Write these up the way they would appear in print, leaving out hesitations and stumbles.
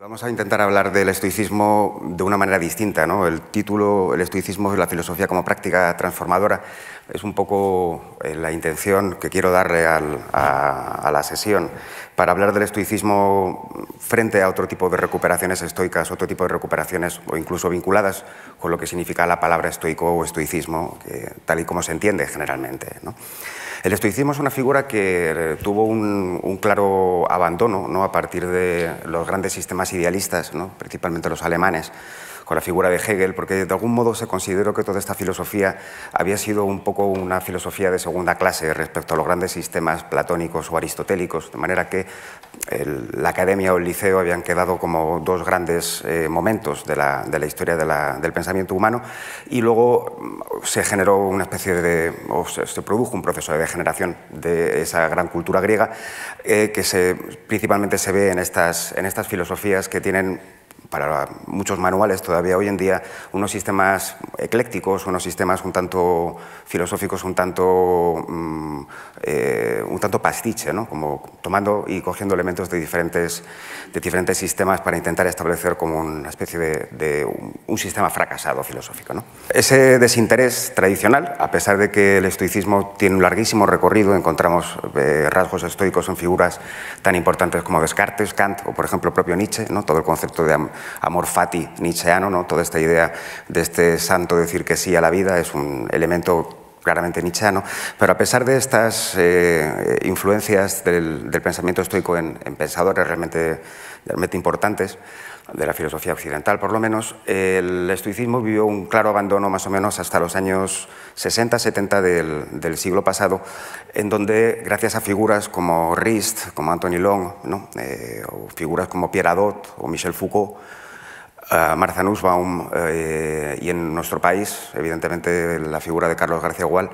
Vamos a intentar hablar del estoicismo de una manera distinta, ¿no? El título, el estoicismo es la filosofía como práctica transformadora, es un poco la intención que quiero darle a la sesión para hablar del estoicismo frente a otro tipo de recuperaciones estoicas, otro tipo de recuperaciones o incluso vinculadas con lo que significa la palabra estoico o estoicismo, tal y como se entiende generalmente, ¿no? El estoicismo es una figura que tuvo un claro abandono, ¿no?, a partir de los grandes sistemas idealistas, ¿no?, principalmente los alemanes, con la figura de Hegel, porque de algún modo se consideró que toda esta filosofía había sido un poco una filosofía de segunda clase respecto a los grandes sistemas platónicos o aristotélicos, de manera que la academia o el liceo habían quedado como dos grandes momentos de la historia del pensamiento humano, y luego se generó una especie o se produjo un proceso de degeneración de esa gran cultura griega que principalmente se ve en estas filosofías que tienen, para muchos manuales todavía hoy en día, unos sistemas eclécticos, unos sistemas un tanto filosóficos, un tanto pastiche, ¿no?, como tomando y cogiendo elementos de diferentes sistemas para intentar establecer como una especie de un sistema fracasado filosófico, ¿no? Ese desinterés tradicional, a pesar de que el estoicismo tiene un larguísimo recorrido, encontramos rasgos estoicos en figuras tan importantes como Descartes, Kant o, por ejemplo, el propio Nietzsche, ¿no?, todo el concepto de amor fati nietzscheano, ¿no?, toda esta idea de este santo decir que sí a la vida es un elemento claramente nietzscheano, pero a pesar de estas influencias del pensamiento estoico en pensadores realmente importantes, de la filosofía occidental por lo menos, el estoicismo vivió un claro abandono más o menos hasta los años 60-70 del siglo pasado, en donde gracias a figuras como Rist, como Anthony Long, ¿no?, o figuras como Pierre Hadot o Michel Foucault, Martha Nussbaum, y en nuestro país, evidentemente, la figura de Carlos García Gual,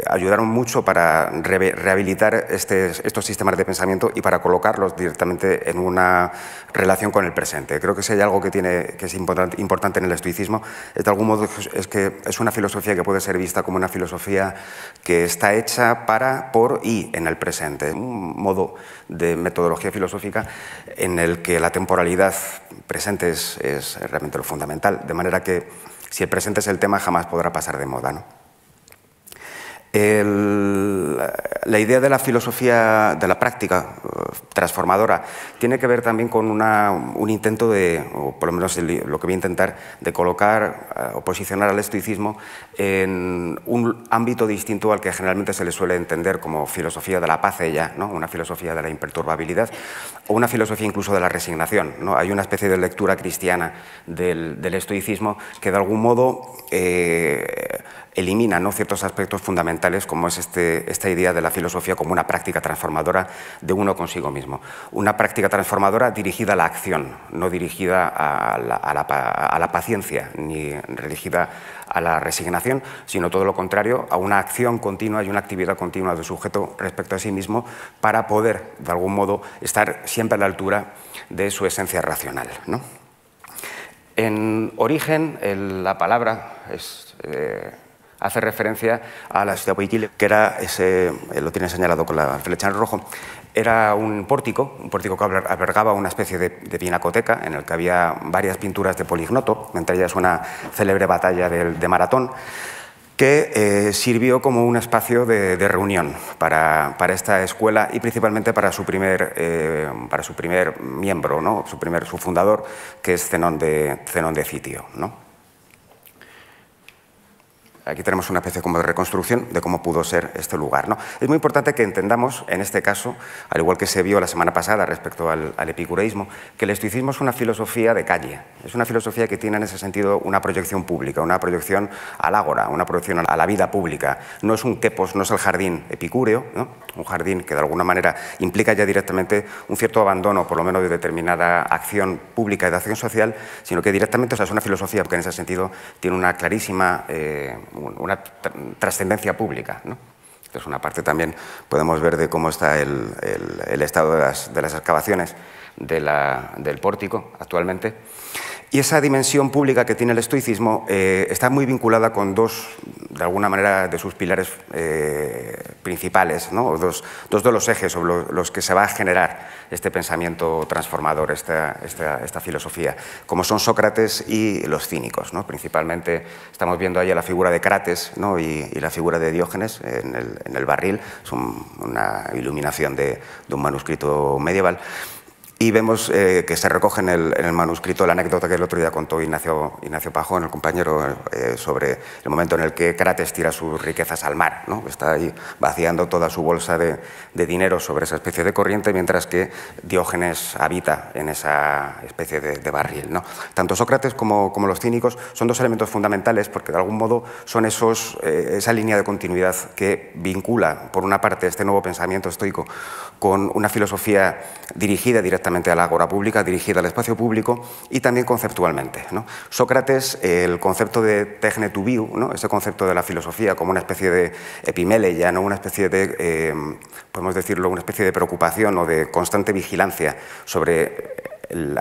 ayudaron mucho para rehabilitar estos sistemas de pensamiento y para colocarlos directamente en una relación con el presente. Creo que si hay algo que es importante en el estoicismo, es de algún modo es que es una filosofía que puede ser vista como una filosofía que está hecha para, por y en el presente. Un modo de metodología filosófica en el que la temporalidad presente es realmente lo fundamental, de manera que si el presente es el tema jamás podrá pasar de moda, ¿no? La idea de la filosofía, de la práctica transformadora, tiene que ver también con un intento o por lo menos lo que voy a intentar, de colocar o posicionar al estoicismo en un ámbito distinto al que generalmente se le suele entender como filosofía de la paz, ¿no?, una filosofía de la imperturbabilidad o una filosofía incluso de la resignación, ¿no? Hay una especie de lectura cristiana del estoicismo que de algún modo elimina, ¿no?, ciertos aspectos fundamentales, como es esta idea de la filosofía como una práctica transformadora de uno consigo mismo. Una práctica transformadora dirigida a la acción, no dirigida a la paciencia, ni dirigida a la resignación, sino todo lo contrario, a una acción continua y una actividad continua del sujeto respecto a sí mismo para poder, de algún modo, estar siempre a la altura de su esencia racional, ¿no? En origen, la palabra hace referencia a la ciudad de que era lo tiene señalado con la flecha en rojo, era un pórtico que albergaba una especie de pinacoteca en el que había varias pinturas de Polígnoto, entre ellas una célebre batalla de Maratón, que sirvió como un espacio de reunión para esta escuela y principalmente para su primer miembro, ¿no?, su fundador, que es Zenón de Citio, ¿no? Aquí tenemos una especie como de reconstrucción de cómo pudo ser este lugar, ¿no? Es muy importante que entendamos, en este caso, al igual que se vio la semana pasada respecto al epicureísmo, que el estoicismo es una filosofía de calle, es una filosofía que tiene en ese sentido una proyección pública, una proyección al ágora, una proyección a la vida pública. No es un quepos, no es el jardín epicúreo, ¿no?, un jardín que de alguna manera implica ya directamente un cierto abandono, por lo menos de determinada acción pública y de acción social, sino que directamente, o sea, es una filosofía que en ese sentido tiene una clarísima una trascendencia pública, ¿no? Esto es una parte también, podemos ver de cómo está el estado de las excavaciones del pórtico actualmente. Y esa dimensión pública que tiene el estoicismo está muy vinculada con dos, de alguna manera, de sus pilares principales, ¿no? Dos de los ejes sobre los que se va a generar este pensamiento transformador, esta filosofía, como son Sócrates y los cínicos, ¿no? Principalmente estamos viendo ahí a la figura de Crates, ¿no? y la figura de Diógenes en el barril, es una iluminación de un manuscrito medieval. Y vemos que se recoge en el manuscrito la anécdota que el otro día contó Ignacio Pajón, el compañero, sobre el momento en el que Crates tira sus riquezas al mar, ¿no? Está ahí vaciando toda su bolsa de dinero sobre esa especie de corriente, mientras que Diógenes habita en esa especie de barril, ¿no? Tanto Sócrates como los cínicos son dos elementos fundamentales porque de algún modo son esa línea de continuidad que vincula, por una parte, este nuevo pensamiento estoico con una filosofía dirigida directamente a la agora pública, dirigida al espacio público y también conceptualmente, ¿no? Sócrates, el concepto de tecne tu viu, ¿no? Ese concepto de la filosofía como una especie de epimeleia, ¿no? Una especie de, podemos decirlo, una especie de preocupación o de constante vigilancia sobre el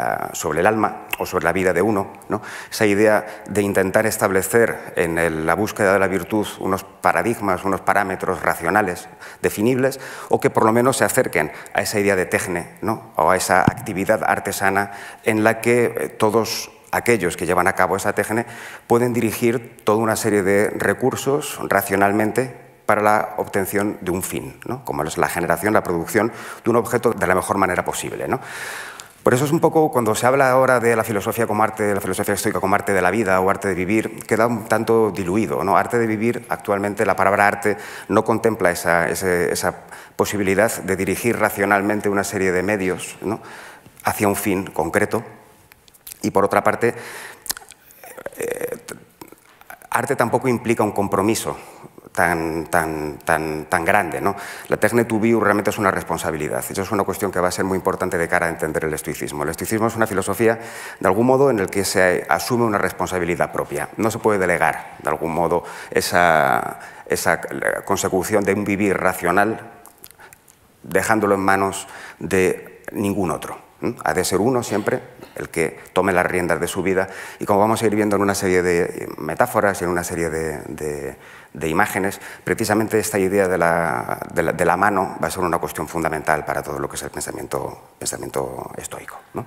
alma o sobre la vida de uno, ¿no? Esa idea de intentar establecer en la búsqueda de la virtud unos paradigmas, unos parámetros racionales, definibles, o que por lo menos se acerquen a esa idea de tecne, ¿no? O a esa actividad artesana en la que todos aquellos que llevan a cabo esa tecne pueden dirigir toda una serie de recursos racionalmente para la obtención de un fin, ¿no? Como es la generación, la producción de un objeto de la mejor manera posible, ¿no? Por eso es un poco, cuando se habla ahora de la filosofía como arte, de la filosofía estoica como arte de la vida o arte de vivir, queda un tanto diluido, ¿no? Arte de vivir, actualmente la palabra arte no contempla esa posibilidad de dirigir racionalmente una serie de medios, ¿no? Hacia un fin concreto. Y por otra parte, arte tampoco implica un compromiso tan grande, ¿no? La tecne tu viu realmente es una responsabilidad. Eso es una cuestión que va a ser muy importante de cara a entender el estoicismo. El estoicismo es una filosofía, de algún modo, en el que se asume una responsabilidad propia. No se puede delegar, de algún modo, esa consecución de un vivir racional, dejándolo en manos de ningún otro. Ha de ser uno siempre el que tome las riendas de su vida, y como vamos a ir viendo en una serie de metáforas y en una serie de imágenes, precisamente esta idea de la mano va a ser una cuestión fundamental para todo lo que es el pensamiento estoico, ¿no?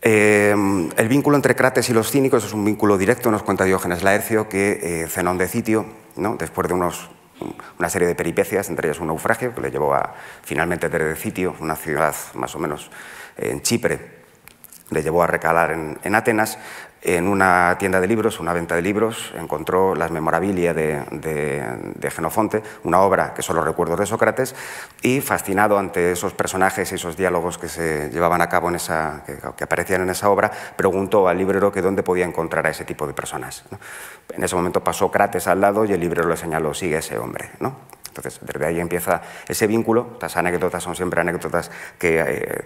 El vínculo entre Crates y los cínicos es un vínculo directo, nos cuenta Diógenes Laercio, que Zenón de Citio, ¿no? Después de una serie de peripecias, entre ellas un naufragio que le llevó a finalmente desde Citio, una ciudad más o menos en Chipre, le llevó a recalar en Atenas. En una tienda de libros, una venta de libros, encontró las Memorabilia de Jenofonte, una obra que son los recuerdos de Sócrates, y fascinado ante esos personajes y esos diálogos que se llevaban a cabo que aparecían en esa obra, preguntó al librero que dónde podía encontrar a ese tipo de personas, ¿no? En ese momento pasó Crates al lado y el librero le señaló: sigue ese hombre, ¿no? Entonces, desde ahí empieza ese vínculo. Estas anécdotas son siempre anécdotas que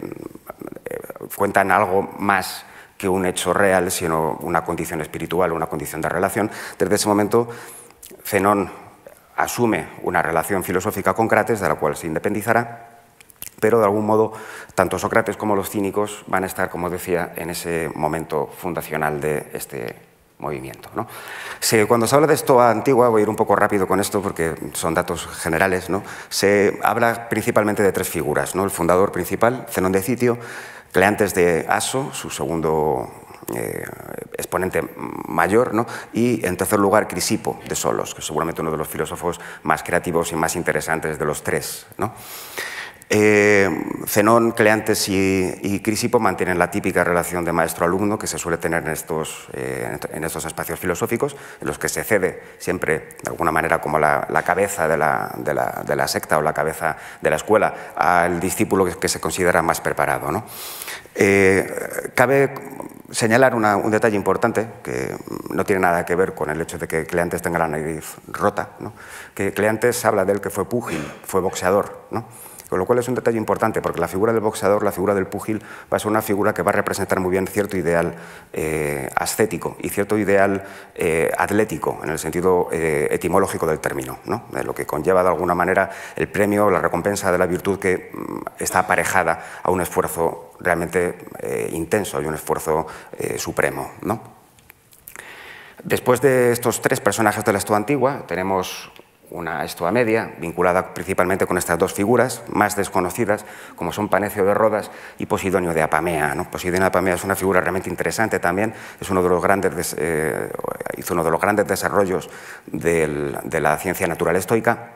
cuentan algo más que un hecho real, sino una condición espiritual, una condición de relación. Desde ese momento, Zenón asume una relación filosófica con Crates, de la cual se independizará, pero de algún modo tanto Sócrates como los cínicos van a estar, como decía, en ese momento fundacional de este movimiento, ¿no? Cuando se habla de Estoa antigua, voy a ir un poco rápido con esto porque son datos generales, ¿no? Se habla principalmente de tres figuras, ¿no? El fundador principal, Zenón de Citio; Cleantes de Aso, su segundo exponente mayor, ¿no? Y en tercer lugar, Crisipo de Solos, que es seguramente uno de los filósofos más creativos y más interesantes de los tres, ¿no? Zenón, Cleantes y Crisipo mantienen la típica relación de maestro-alumno que se suele tener en estos espacios filosóficos, en los que se cede siempre, de alguna manera, como la cabeza de la secta o la cabeza de la escuela al discípulo que se considera más preparado, ¿no? Cabe señalar un detalle importante que no tiene nada que ver con el hecho de que Cleantes tenga la nariz rota, ¿no? Que Cleantes habla de él que fue púgil, fue boxeador, ¿no? Con lo cual es un detalle importante, porque la figura del boxeador, la figura del púgil, va a ser una figura que va a representar muy bien cierto ideal ascético y cierto ideal atlético, en el sentido etimológico del término, ¿no? De lo que conlleva de alguna manera el premio, la recompensa de la virtud que está aparejada a un esfuerzo realmente intenso y un esfuerzo supremo, ¿no? Después de estos tres personajes de la Estoa antigua, tenemos una Estoa media, vinculada principalmente con estas dos figuras más desconocidas, como son Panecio de Rodas y Posidonio de Apamea, ¿no? Posidonio de Apamea es una figura realmente interesante también, es uno de los grandes, hizo uno de los grandes desarrollos de la ciencia natural estoica,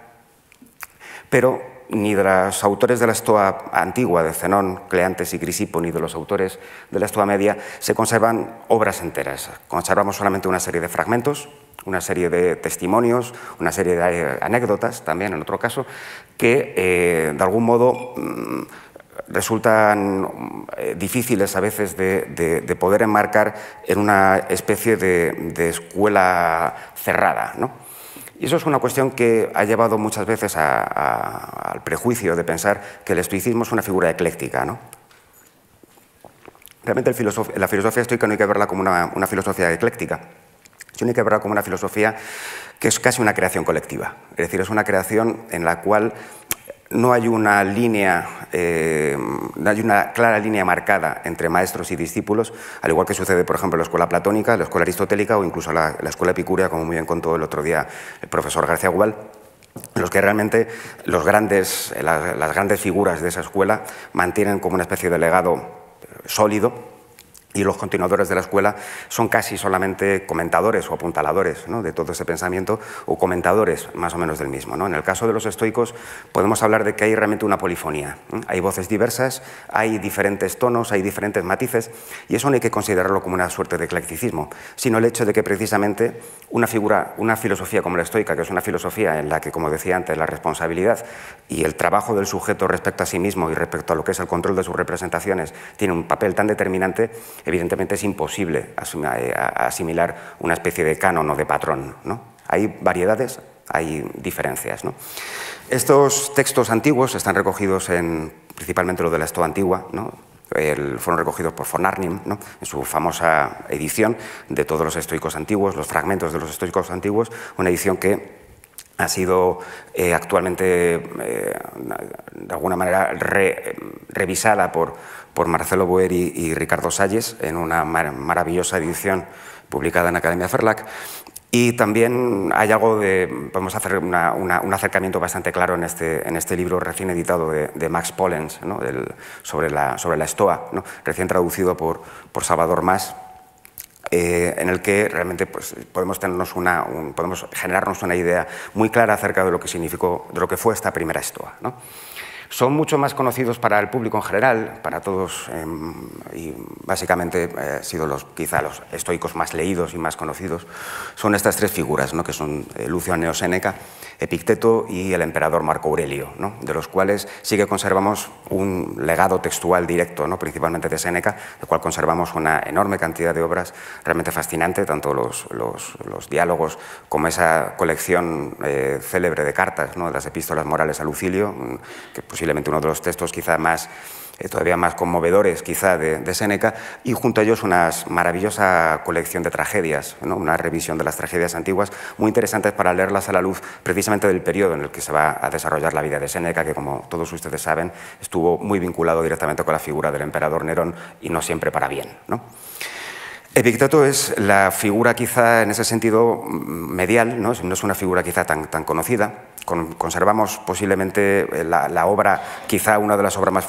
pero ni de los autores de la Estoa antigua, de Zenón, Cleantes y Crisipo, ni de los autores de la Estoa media, se conservan obras enteras. Conservamos solamente una serie de fragmentos, una serie de testimonios, una serie de anécdotas también, en otro caso, que de algún modo resultan difíciles a veces de poder enmarcar en una especie de escuela cerrada, ¿no? Y eso es una cuestión que ha llevado muchas veces al prejuicio de pensar que el estoicismo es una figura ecléctica, ¿no? Realmente la filosofía estoica no hay que verla como una filosofía ecléctica, sino hay que verla como una filosofía que es casi una creación colectiva. Es decir, es una creación en la cual no hay una línea, no hay una clara línea marcada entre maestros y discípulos, al igual que sucede, por ejemplo, en la escuela platónica, la escuela aristotélica o incluso la escuela epicúrea, como muy bien contó el otro día el profesor García Gual, en los que realmente las grandes figuras de esa escuela mantienen como una especie de legado sólido, y los continuadores de la escuela son casi solamente comentadores o apuntaladores, ¿no?, de todo ese pensamiento, o comentadores más o menos del mismo, ¿no? En el caso de los estoicos podemos hablar de que hay realmente una polifonía, ¿eh? Hay voces diversas, hay diferentes tonos, hay diferentes matices, y eso no hay que considerarlo como una suerte de eclecticismo, sino el hecho de que precisamente una filosofía como la estoica, que es una filosofía en la que, como decía antes, la responsabilidad y el trabajo del sujeto respecto a sí mismo y respecto a lo que es el control de sus representaciones tiene un papel tan determinante, evidentemente es imposible asimilar una especie de canon o de patrón, ¿no? Hay variedades, hay diferencias, ¿no? Estos textos antiguos están recogidos principalmente lo de la Estoa antigua, ¿no? Fueron recogidos por von Arnim, ¿no?, en su famosa edición de todos los estoicos antiguos, los fragmentos de los estoicos antiguos, una edición que ha sido actualmente, de alguna manera, revisada por Marcelo Boer y Ricardo Salles en una maravillosa edición publicada en Academia Verlag. Y también hay algo podemos hacer un acercamiento bastante claro en este libro recién editado de Max Pollens, ¿no?, sobre la Estoa, ¿no?, recién traducido por Salvador Mas, en el que realmente pues, podemos generarnos una idea muy clara acerca de lo que significó, de lo que fue esta primera Estoa, ¿no? Son mucho más conocidos para el público en general, para todos, y básicamente sido quizá los estoicos más leídos y más conocidos, son estas tres figuras, ¿no?, que son Lucio Anneo Séneca, Epicteto y el emperador Marco Aurelio, ¿no?, de los cuales sí que conservamos un legado textual directo, ¿no?, principalmente de Séneca, del cual conservamos una enorme cantidad de obras realmente fascinante, tanto los diálogos como esa colección célebre de cartas, ¿no?, de las epístolas morales a Lucilio, que posiblemente uno de los textos quizá más, todavía más conmovedores quizá de Séneca, y junto a ellos una maravillosa colección de tragedias, ¿no?, una revisión de las tragedias antiguas muy interesantes para leerlas a la luz precisamente del periodo en el que se va a desarrollar la vida de Séneca, que como todos ustedes saben estuvo muy vinculado directamente con la figura del emperador Nerón y no siempre para bien, ¿no? Epicteto es la figura quizá en ese sentido medial, no es una figura quizá tan conocida. Conservamos posiblemente la obra, quizá una de las obras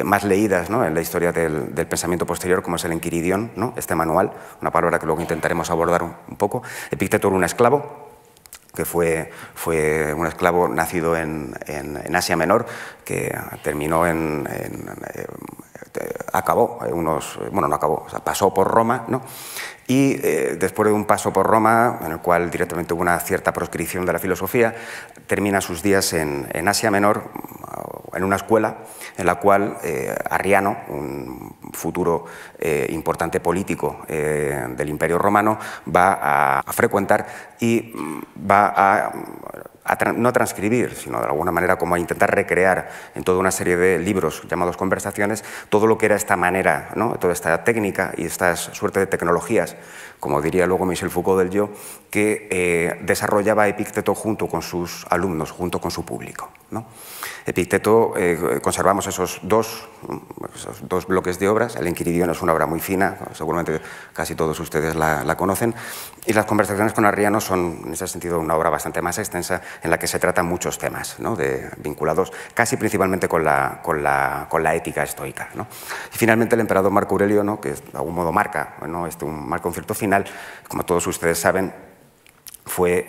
más leídas, ¿no?, en la historia del pensamiento posterior, como es el Enquiridión, ¿no?, este manual, una palabra que luego intentaremos abordar un poco. Epicteto era un esclavo, que fue un esclavo nacido en Asia Menor, que terminó pasó por Roma, ¿no?, y después de un paso por Roma, en el cual directamente hubo una cierta proscripción de la filosofía, termina sus días en Asia Menor, en una escuela en la cual Arriano, un futuro importante político del Imperio Romano, va a frecuentar y va a no a transcribir, sino de alguna manera como a intentar recrear en toda una serie de libros llamados conversaciones todo lo que era esta manera, ¿no? Toda esta técnica y esta suerte de tecnologías, como diría luego Michel Foucault del yo, que desarrollaba Epicteto junto con sus alumnos, junto con su público, ¿no? Epicteto, conservamos esos dos bloques de obras. El Enquiridión es una obra muy fina, seguramente casi todos ustedes la conocen, y las conversaciones con Arriano son, en ese sentido, una obra bastante más extensa en la que se tratan muchos temas, ¿no? Vinculados casi principalmente con la ética estoica, ¿no? Y finalmente el emperador Marco Aurelio, ¿no? Que de algún modo marca, ¿no? Marca un cierto final, como todos ustedes saben, fue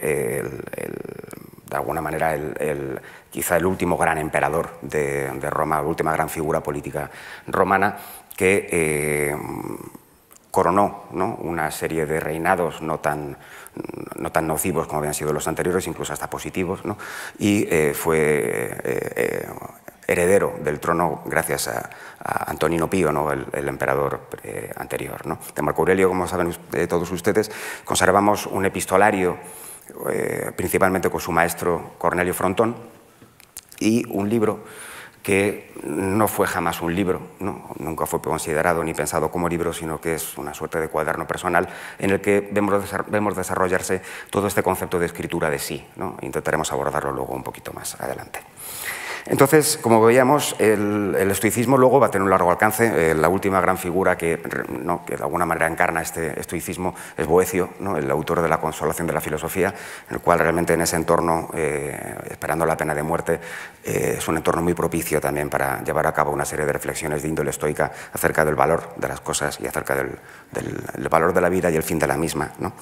de alguna manera quizá el último gran emperador de Roma, la última gran figura política romana que coronó, ¿no? Una serie de reinados no tan nocivos como habían sido los anteriores, incluso hasta positivos, ¿no? Y fue heredero del trono gracias a Antonino Pío, ¿no? el emperador anterior, ¿no? De Marco Aurelio, como saben todos ustedes, conservamos un epistolario principalmente con su maestro Cornelio Frontón y un libro que no fue jamás un libro, ¿no? Nunca fue considerado ni pensado como libro, sino que es una suerte de cuaderno personal en el que vemos desarrollarse todo este concepto de escritura de sí, ¿no? Intentaremos abordarlo luego un poquito más adelante. Entonces, como veíamos, el estoicismo luego va a tener un largo alcance. La última gran figura que de alguna manera encarna este estoicismo es Boecio, ¿no? El autor de la Consolación de la Filosofía, en el cual realmente en ese entorno, esperando la pena de muerte, es un entorno muy propicio también para llevar a cabo una serie de reflexiones de índole estoica acerca del valor de las cosas y acerca del valor de la vida y el fin de la misma, ¿no?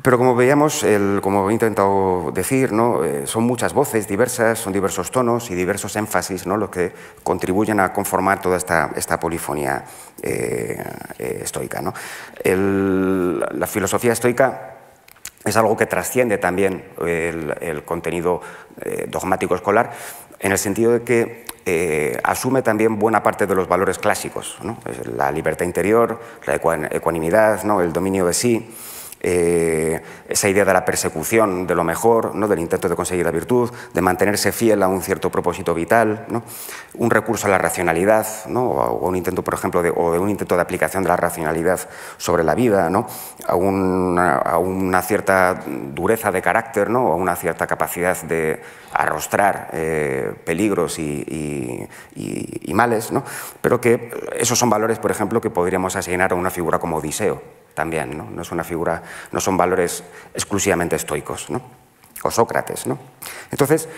Pero como veíamos, como he intentado decir, ¿no? Son muchas voces diversas, son diversos tonos y diversos énfasis, ¿no? Los que contribuyen a conformar toda esta polifonía estoica, ¿no? La filosofía estoica es algo que trasciende también el contenido dogmático escolar, en el sentido de que asume también buena parte de los valores clásicos, ¿no? La libertad interior, la ecuanimidad, ¿no? El dominio de sí, esa idea de la persecución de lo mejor, ¿no? Del intento de conseguir la virtud, de mantenerse fiel a un cierto propósito vital, ¿no? Un recurso a la racionalidad, ¿no? O un intento, por ejemplo, de un intento de aplicación de la racionalidad sobre la vida, ¿no? A una cierta dureza de carácter, ¿no? O a una cierta capacidad de arrostrar peligros y males, ¿no? Pero que esos son valores, por ejemplo, que podríamos asignar a una figura como Odiseo. También, ¿no? No son valores exclusivamente estoicos, ¿no? O Sócrates, ¿no? Entonces,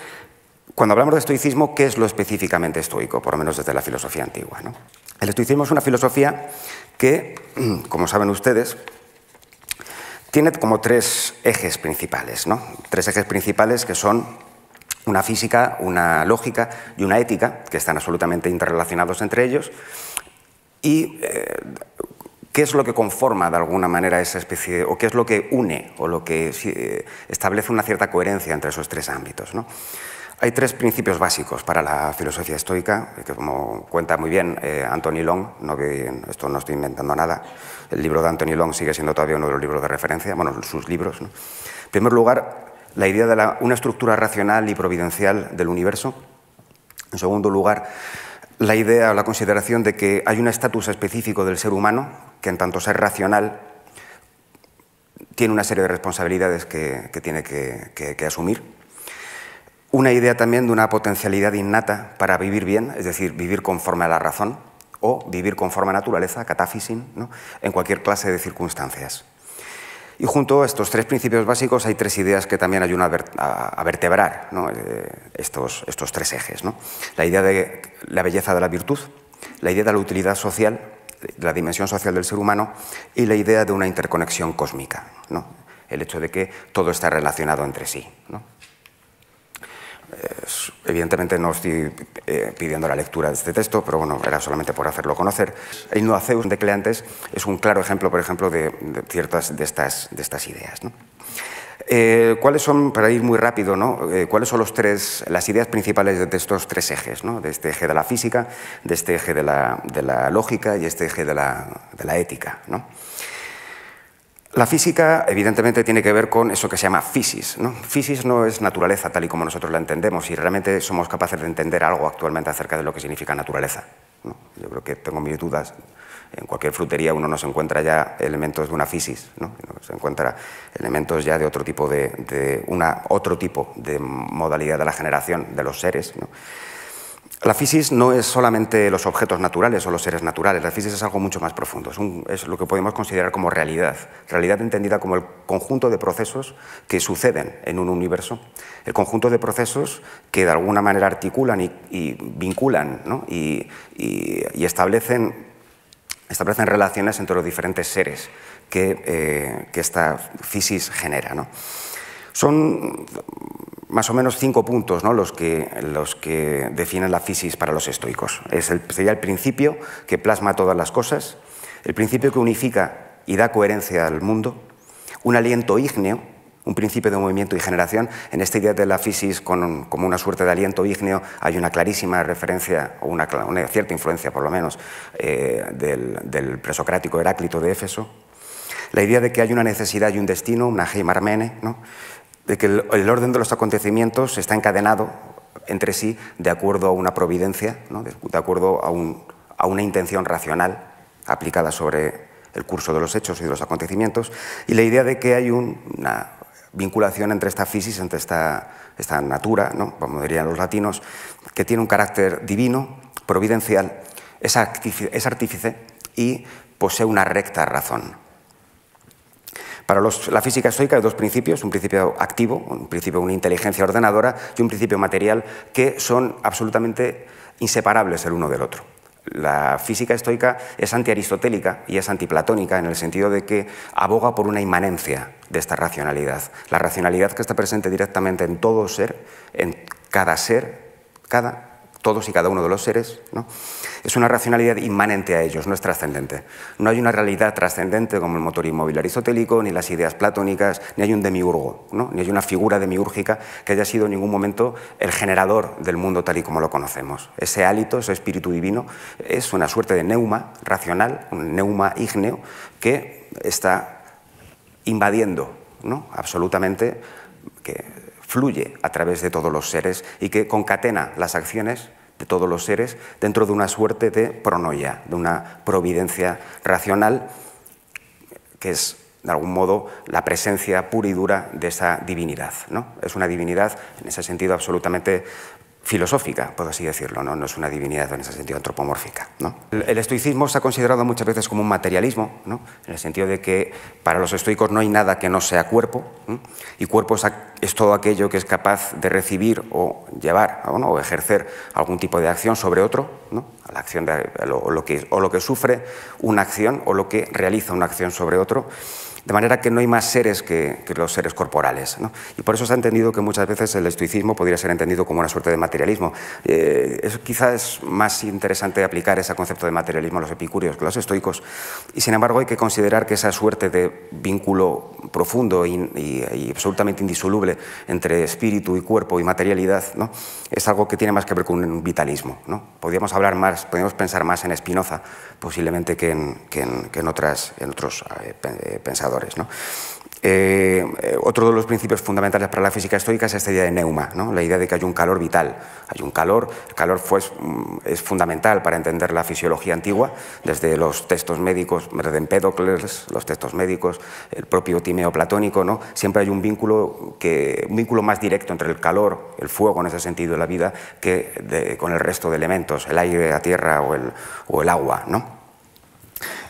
cuando hablamos de estoicismo, ¿qué es lo específicamente estoico? Por lo menos desde la filosofía antigua, ¿no? El estoicismo es una filosofía que, como saben ustedes, tiene como tres ejes principales, ¿no? Tres ejes principales que son una física, una lógica y una ética, que están absolutamente interrelacionados entre ellos. Y ¿qué es lo que conforma de alguna manera esa especie, o qué es lo que une, o lo que establece una cierta coherencia entre esos tres ámbitos, ¿no? Hay tres principios básicos para la filosofía estoica, que como cuenta muy bien Anthony Long, esto no estoy inventando nada, el libro de Anthony Long sigue siendo todavía uno de los libros de referencia, bueno, sus libros, ¿no? En primer lugar, la idea de una estructura racional y providencial del universo. En segundo lugar, la idea o la consideración de que hay un estatus específico del ser humano que, en tanto ser racional, tiene una serie de responsabilidades que tiene que asumir. Una idea también de una potencialidad innata para vivir bien, es decir, vivir conforme a la razón o vivir conforme a la naturaleza, catáfisin, ¿no? En cualquier clase de circunstancias. Y junto a estos tres principios básicos hay tres ideas que también ayudan a vertebrar, ¿no? estos tres ejes, ¿no? La idea de la belleza de la virtud, la idea de la utilidad social, la dimensión social del ser humano y la idea de una interconexión cósmica, ¿no? El hecho de que todo está relacionado entre sí, ¿no? Evidentemente no estoy pidiendo la lectura de este texto, pero bueno, era solamente por hacerlo conocer. El Noaceus de Cleantes es un claro ejemplo, por ejemplo, de ciertas de estas ideas, ¿no? ¿Cuáles son, para ir muy rápido, ¿no? ¿Cuáles son las ideas principales de estos tres ejes, ¿no? De este eje de la física, de este eje de la lógica y este eje de la ética, ¿no? La física, evidentemente, tiene que ver con eso que se llama physis, ¿no? Physis no es naturaleza tal y como nosotros la entendemos, y realmente somos capaces de entender algo actualmente acerca de lo que significa naturaleza, ¿no? Yo creo que tengo mis dudas. En cualquier frutería uno no se encuentra ya elementos de una physis, ¿no? Se encuentra elementos ya de otro tipo otro tipo de modalidad de la generación de los seres, ¿no? La physis no es solamente los objetos naturales o los seres naturales, la physis es algo mucho más profundo, es lo que podemos considerar como realidad entendida como el conjunto de procesos que suceden en un universo, el conjunto de procesos que de alguna manera articulan y vinculan, ¿no? y establecen relaciones entre los diferentes seres que esta physis genera, ¿no? Son más o menos 5 puntos, ¿no?, los que definen la physis para los estoicos. Sería el principio que plasma todas las cosas, el principio que unifica y da coherencia al mundo, un aliento ígneo, un principio de movimiento y generación. En esta idea de la physis como una suerte de aliento ígneo hay una clarísima referencia, o una cierta influencia por lo menos, del presocrático Heráclito de Éfeso. La idea de que hay una necesidad y un destino, una heimarmene, ¿no?, de que el orden de los acontecimientos está encadenado entre sí de acuerdo a una providencia, ¿no?, de acuerdo a una intención racional aplicada sobre el curso de los hechos y de los acontecimientos, y la idea de que hay una vinculación entre esta physis, entre esta natura, ¿no?, como dirían los latinos, que tiene un carácter divino, providencial, es artífice y posee una recta razón. Para la física estoica hay 2 principios, un principio activo, un principio de una inteligencia ordenadora, y un principio material, que son absolutamente inseparables el uno del otro. La física estoica es antiaristotélica y es antiplatónica en el sentido de que aboga por una inmanencia de esta racionalidad. La racionalidad que está presente directamente en todo ser, en cada ser, todos y cada uno de los seres, ¿no?, es una racionalidad inmanente a ellos, no es trascendente. No hay una realidad trascendente como el motor inmóvil aristotélico, ni las ideas platónicas, ni hay un demiurgo, ¿no?, ni hay una figura demiúrgica que haya sido en ningún momento el generador del mundo tal y como lo conocemos. Ese hálito, ese espíritu divino, es una suerte de neuma racional, un neuma ígneo, que está invadiendo, ¿no?, absolutamente, que fluye a través de todos los seres y que concatena las acciones de todos los seres dentro de una suerte de pronoia, de una providencia racional que es, de algún modo, la presencia pura y dura de esa divinidad, ¿no? Es una divinidad, en ese sentido, absolutamente filosófica, puedo así decirlo, ¿no? No es una divinidad en ese sentido antropomórfica, ¿no? El estoicismo se ha considerado muchas veces como un materialismo, ¿no?, en el sentido de que para los estoicos no hay nada que no sea cuerpo, ¿no?, y cuerpo es todo aquello que es capaz de recibir o llevar, ¿no?, o ejercer algún tipo de acción sobre otro, ¿no?, la acción o lo que sufre una acción o lo que realiza una acción sobre otro. De manera que no hay más seres que los seres corporales, ¿no? Y por eso se ha entendido que muchas veces el estoicismo podría ser entendido como una suerte de materialismo. Quizás es más interesante aplicar ese concepto de materialismo a los epicúreos que a los estoicos, y sin embargo hay que considerar que esa suerte de vínculo profundo y absolutamente indisoluble entre espíritu y cuerpo y materialidad, ¿no?, es algo que tiene más que ver con un vitalismo, ¿no? Podríamos pensar más en Spinoza posiblemente que en otros pensadores, ¿no? Otro de los principios fundamentales para la física estoica es esta idea de neuma, ¿no?, la idea de que hay un calor vital. Hay un calor, el calor es fundamental para entender la fisiología antigua, desde los textos médicos, desde Empédocles, los textos médicos, el propio Timeo platónico, ¿no? Siempre hay un vínculo más directo entre el calor, el fuego en ese sentido de la vida, que con el resto de elementos, el aire, la tierra o el agua, ¿no?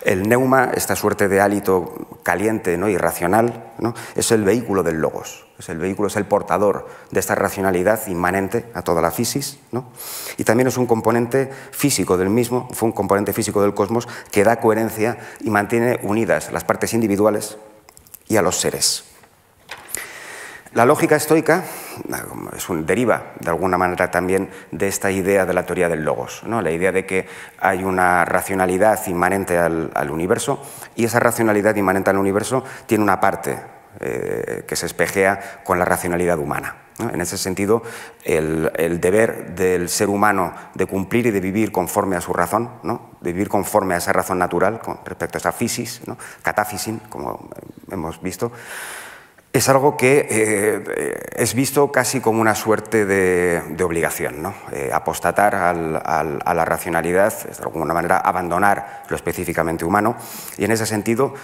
El neuma, esta suerte de hálito caliente, ¿no?, irracional, ¿no?, es el vehículo del logos, es el portador de esta racionalidad inmanente a toda la physis, ¿no?, y también es un componente físico del mismo, fue un componente físico del cosmos que da coherencia y mantiene unidas las partes individuales y a los seres. La lógica estoica deriva de alguna manera también de esta idea de la teoría del logos, ¿no?, la idea de que hay una racionalidad inmanente al universo, y esa racionalidad inmanente al universo tiene una parte que se espejea con la racionalidad humana, ¿no? En ese sentido, el deber del ser humano de cumplir y de vivir conforme a su razón, ¿no? De vivir conforme a esa razón natural con respecto a esa physis, ¿no? Cataphysin, como hemos visto, es algo que es visto casi como una suerte de obligación, ¿no? Apostatar a la racionalidad es de alguna manera abandonar lo específicamente humano, y en ese sentido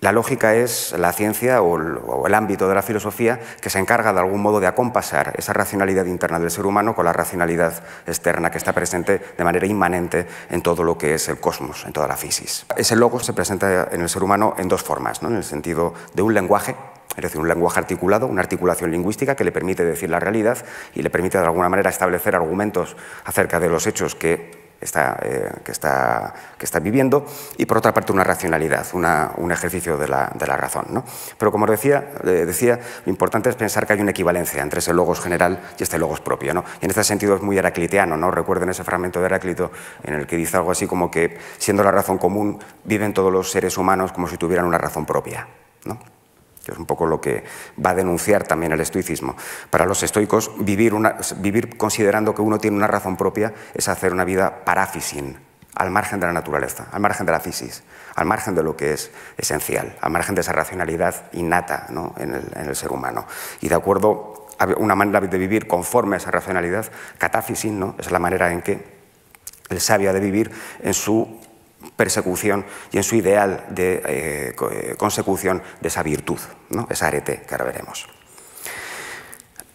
la lógica es la ciencia o el ámbito de la filosofía que se encarga de algún modo de acompasar esa racionalidad interna del ser humano con la racionalidad externa que está presente de manera inmanente en todo lo que es el cosmos, en toda la physis. Ese logos se presenta en el ser humano en dos formas, ¿no? En el sentido de un lenguaje, es decir, un lenguaje articulado, una articulación lingüística que le permite decir la realidad y le permite de alguna manera establecer argumentos acerca de los hechos que está viviendo, y por otra parte una racionalidad, un ejercicio de la razón, ¿no? Pero como decía, lo importante es pensar que hay una equivalencia entre ese logos general y este logos propio, ¿no? Y en este sentido es muy heraclitiano, ¿no? Recuerden ese fragmento de Heráclito en el que dice algo así como que, siendo la razón común, viven todos los seres humanos como si tuvieran una razón propia, ¿no? Que es un poco lo que va a denunciar también el estoicismo. Para los estoicos, vivir considerando que uno tiene una razón propia es hacer una vida paraphysin, al margen de la naturaleza, al margen de la physis, al margen de lo que es esencial, al margen de esa racionalidad innata, ¿no? en el ser humano. Y de acuerdo a una manera de vivir conforme a esa racionalidad, cataphysin, ¿no? Es la manera en que el sabio ha de vivir en su persecución y en su ideal de consecución de esa virtud, ¿no? Esa arete que ahora veremos.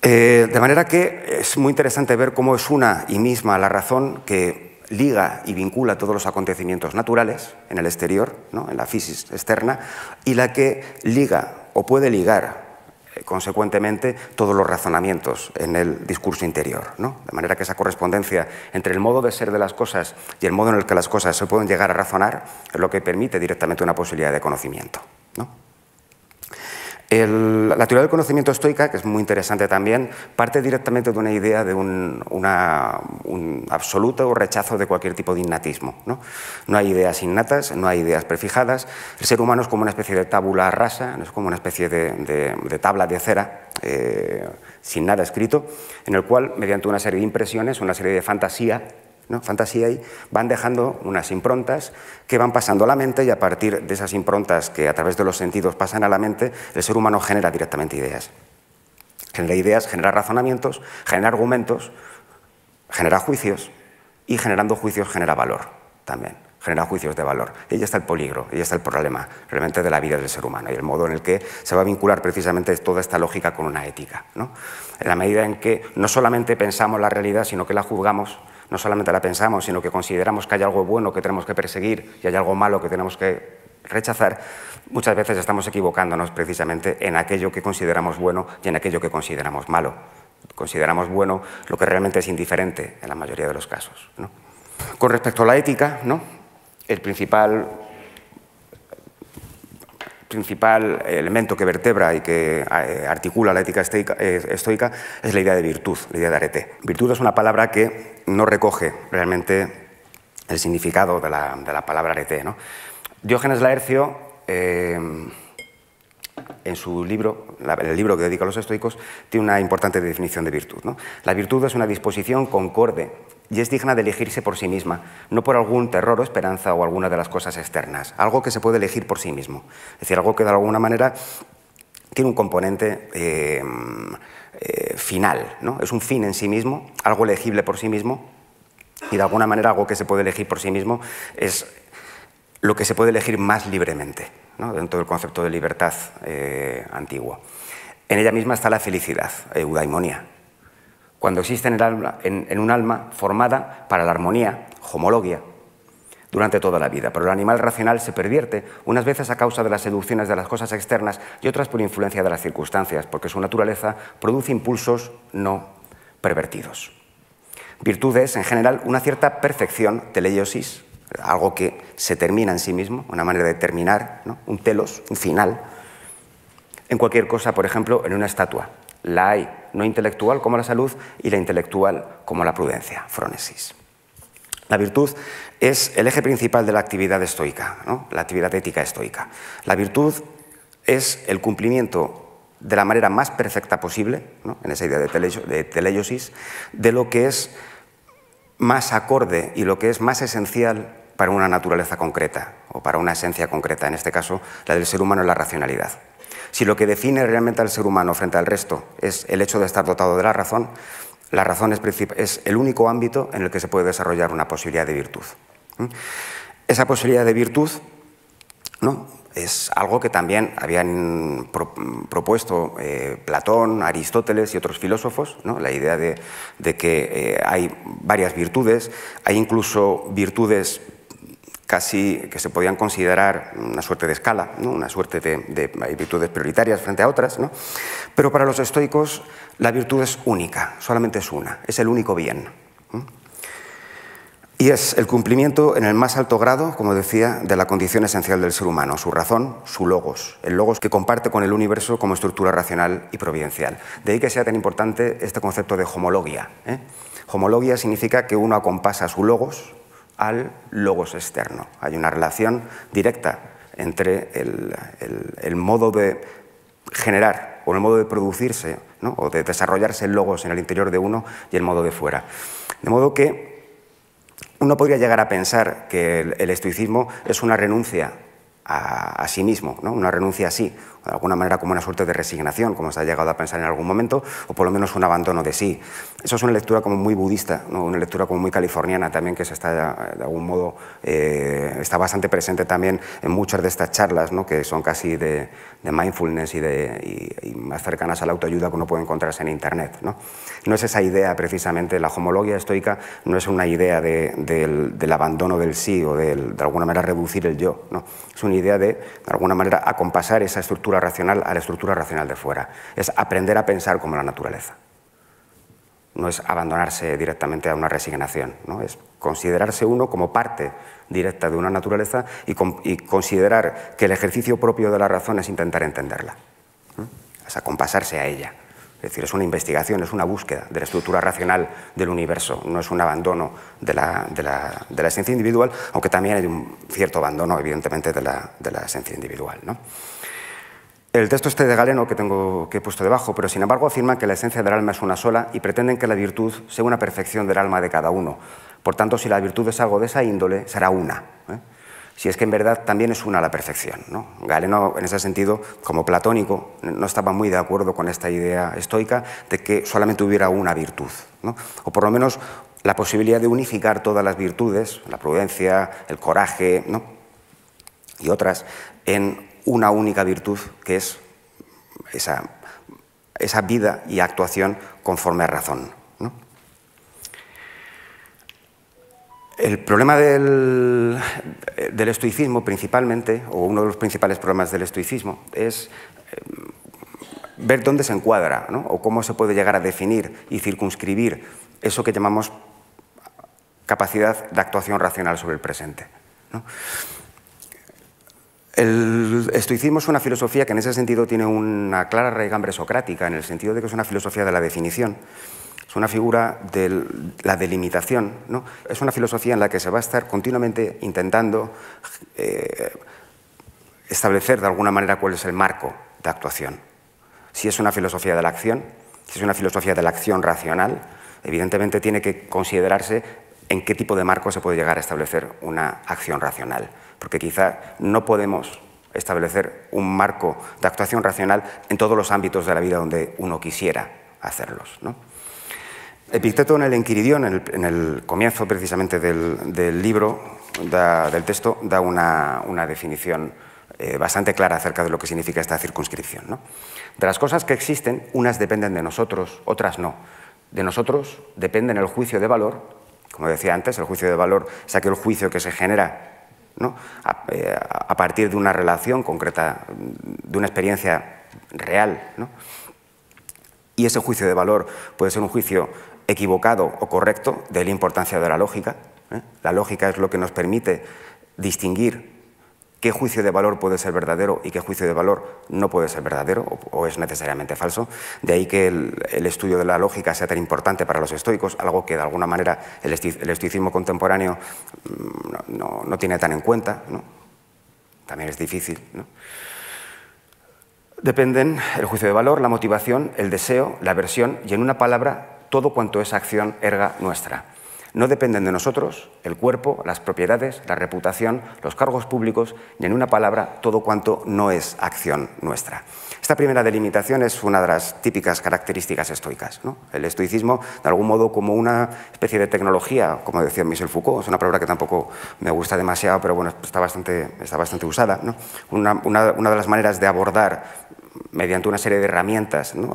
De manera que es muy interesante ver cómo es una y misma la razón que liga y vincula todos los acontecimientos naturales en el exterior, ¿no? En la physis externa, y la que liga o puede ligar consecuentemente todos los razonamientos en el discurso interior, ¿no? De manera que esa correspondencia entre el modo de ser de las cosas y el modo en el que las cosas se pueden llegar a razonar es lo que permite directamente una posibilidad de conocimiento, ¿no? La teoría del conocimiento estoica, que es muy interesante también, parte directamente de una idea de un absoluto rechazo de cualquier tipo de innatismo, ¿no? No hay ideas innatas, no hay ideas prefijadas. El ser humano es como una especie de tabula rasa, es como una especie de tabla de cera sin nada escrito, en el cual, mediante una serie de impresiones, una serie de fantasía, ¿no? Fantasía y van dejando unas improntas que van pasando a la mente, y a partir de esas improntas que a través de los sentidos pasan a la mente, el ser humano genera directamente ideas. Genera ideas, genera razonamientos, genera argumentos, genera juicios, y generando juicios genera valor también, genera juicios de valor. Y ahí está el peligro, ahí está el problema realmente de la vida del ser humano y el modo en el que se va a vincular precisamente toda esta lógica con una ética, ¿no? En la medida en que no solamente pensamos la realidad, sino que la juzgamos. No solamente la pensamos, sino que consideramos que hay algo bueno que tenemos que perseguir y hay algo malo que tenemos que rechazar, muchas veces estamos equivocándonos precisamente en aquello que consideramos bueno y en aquello que consideramos malo. Consideramos bueno lo que realmente es indiferente en la mayoría de los casos, ¿no? Con respecto a la ética, ¿no? El principal elemento que vertebra y que articula la ética estoica es la idea de virtud, la idea de arete. Virtud es una palabra que no recoge realmente el significado de la palabra arete, ¿no? Diógenes Laercio, en su libro, el libro que dedica a los estoicos, tiene una importante definición de virtud, ¿no? La virtud es una disposición concorde y es digna de elegirse por sí misma, no por algún terror o esperanza o alguna de las cosas externas, algo que se puede elegir por sí mismo, es decir, algo que de alguna manera tiene un componente final, ¿no? Es un fin en sí mismo, algo elegible por sí mismo, y de alguna manera algo que se puede elegir por sí mismo es lo que se puede elegir más libremente, ¿no? Dentro del concepto de libertad antiguo. En ella misma está la felicidad, eudaimonia. Cuando existe en un alma formada para la armonía, homologia, durante toda la vida. Pero el animal racional se pervierte, unas veces a causa de las seducciones de las cosas externas y otras por influencia de las circunstancias, porque su naturaleza produce impulsos no pervertidos. Virtud es, en general, una cierta perfección, teleiosis, algo que se termina en sí mismo, una manera de terminar, ¿no? Un telos, un final, en cualquier cosa, por ejemplo, en una estatua. La hay no intelectual como la salud y la intelectual como la prudencia, phronesis. La virtud es el eje principal de la actividad estoica, ¿no? La actividad ética estoica. La virtud es el cumplimiento de la manera más perfecta posible, ¿no?, en esa idea de teleiosis, de lo que es más acorde y lo que es más esencial para una naturaleza concreta o para una esencia concreta, en este caso la del ser humano, es la racionalidad. Si lo que define realmente al ser humano frente al resto es el hecho de estar dotado de la razón es el único ámbito en el que se puede desarrollar una posibilidad de virtud. Esa posibilidad de virtud, ¿no?, es algo que también habían propuesto Platón, Aristóteles y otros filósofos, ¿no?, la idea de que hay varias virtudes, hay incluso virtudes casi que se podían considerar una suerte de escala, ¿no?, una suerte de hay virtudes prioritarias frente a otras, ¿no?, pero para los estoicos la virtud es única, solamente es una, es el único bien. Y es el cumplimiento en el más alto grado, como decía, de la condición esencial del ser humano, su razón, su logos, el logos que comparte con el universo como estructura racional y providencial. De ahí que sea tan importante este concepto de homologia. Homologia significa que uno acompasa su logos al logos externo. Hay una relación directa entre el modo de generar o el modo de producirse, ¿no?, o de desarrollarse el logos en el interior de uno y el modo de fuera. De modo que uno podría llegar a pensar que el estoicismo es una renuncia a sí mismo, ¿no?, una renuncia a sí, de alguna manera como una suerte de resignación, como se ha llegado a pensar en algún momento, o por lo menos un abandono de sí. Eso es una lectura como muy budista, ¿no?, una lectura como muy californiana también, que se está, de algún modo, está bastante presente también en muchas de estas charlas, ¿no?, que son casi de mindfulness y más cercanas a la autoayuda que uno puede encontrarse en Internet, ¿no? No es esa idea, precisamente, la homologia estoica no es una idea del abandono del sí o de alguna manera reducir el yo, ¿no? Es una idea de alguna manera, acompasar esa estructura racional a la estructura racional de fuera. Es aprender a pensar como la naturaleza. No es abandonarse directamente a una resignación, ¿no? Es considerarse uno como parte directa de una naturaleza y considerar que el ejercicio propio de la razón es intentar entenderla, ¿no? Es acompasarse a ella. Es decir, es una investigación, es una búsqueda de la estructura racional del universo, no es un abandono de la esencia individual, aunque también hay un cierto abandono, evidentemente, de la esencia individual, ¿no? El texto este de Galeno que he puesto debajo, pero sin embargo afirman que la esencia del alma es una sola y pretenden que la virtud sea una perfección del alma de cada uno. Por tanto, si la virtud es algo de esa índole, será una, si es que en verdad también es una la perfección, ¿no? Galeno, en ese sentido, como platónico, no estaba muy de acuerdo con esta idea estoica de que solamente hubiera una virtud, ¿no?, o por lo menos la posibilidad de unificar todas las virtudes, la prudencia, el coraje, ¿no?, y otras, en una única virtud, que es esa vida y actuación conforme a razón, ¿no? El problema del estoicismo, principalmente, o uno de los principales problemas del estoicismo, es ver dónde se encuadra, ¿no?, o cómo se puede llegar a definir y circunscribir eso que llamamos capacidad de actuación racional sobre el presente, ¿no? El estoicismo es una filosofía que en ese sentido tiene una clara raigambre socrática, en el sentido de que es una filosofía de la definición, es una figura de la delimitación, ¿no? Es una filosofía en la que se va a estar continuamente intentando establecer de alguna manera cuál es el marco de actuación. Si es una filosofía de la acción, si es una filosofía de la acción racional, evidentemente tiene que considerarse en qué tipo de marco se puede llegar a establecer una acción racional, porque quizá no podemos establecer un marco de actuación racional en todos los ámbitos de la vida donde uno quisiera hacerlos, ¿no? Epicteto en el Enquiridión, en el comienzo precisamente del libro, del texto, da una definición bastante clara acerca de lo que significa esta circunscripción, ¿no? De las cosas que existen, unas dependen de nosotros, otras no. De nosotros dependen el juicio de valor. Como decía antes, el juicio de valor es aquel juicio que se genera, ¿no?, a partir de una relación concreta, de una experiencia real, ¿no? Y ese juicio de valor puede ser un juicio equivocado o correcto, de la importancia de la lógica. La lógica es lo que nos permite distinguir qué juicio de valor puede ser verdadero y qué juicio de valor no puede ser verdadero o es necesariamente falso. De ahí que el estudio de la lógica sea tan importante para los estoicos, algo que de alguna manera el estoicismo contemporáneo no tiene tan en cuenta, ¿no? También es difícil, ¿no? dependen el juicio de valor, la motivación, el deseo, la aversión y, en una palabra, todo cuanto es acción erga nuestra. No dependen de nosotros el cuerpo, las propiedades, la reputación, los cargos públicos y, en una palabra, todo cuanto no es acción nuestra. Esta primera delimitación es una de las típicas características estoicas, ¿no? El estoicismo, de algún modo, como una especie de tecnología, como decía Michel Foucault, es una palabra que tampoco me gusta demasiado, pero bueno, está bastante usada, ¿no? Una de las maneras de abordar, mediante una serie de herramientas, ¿no?,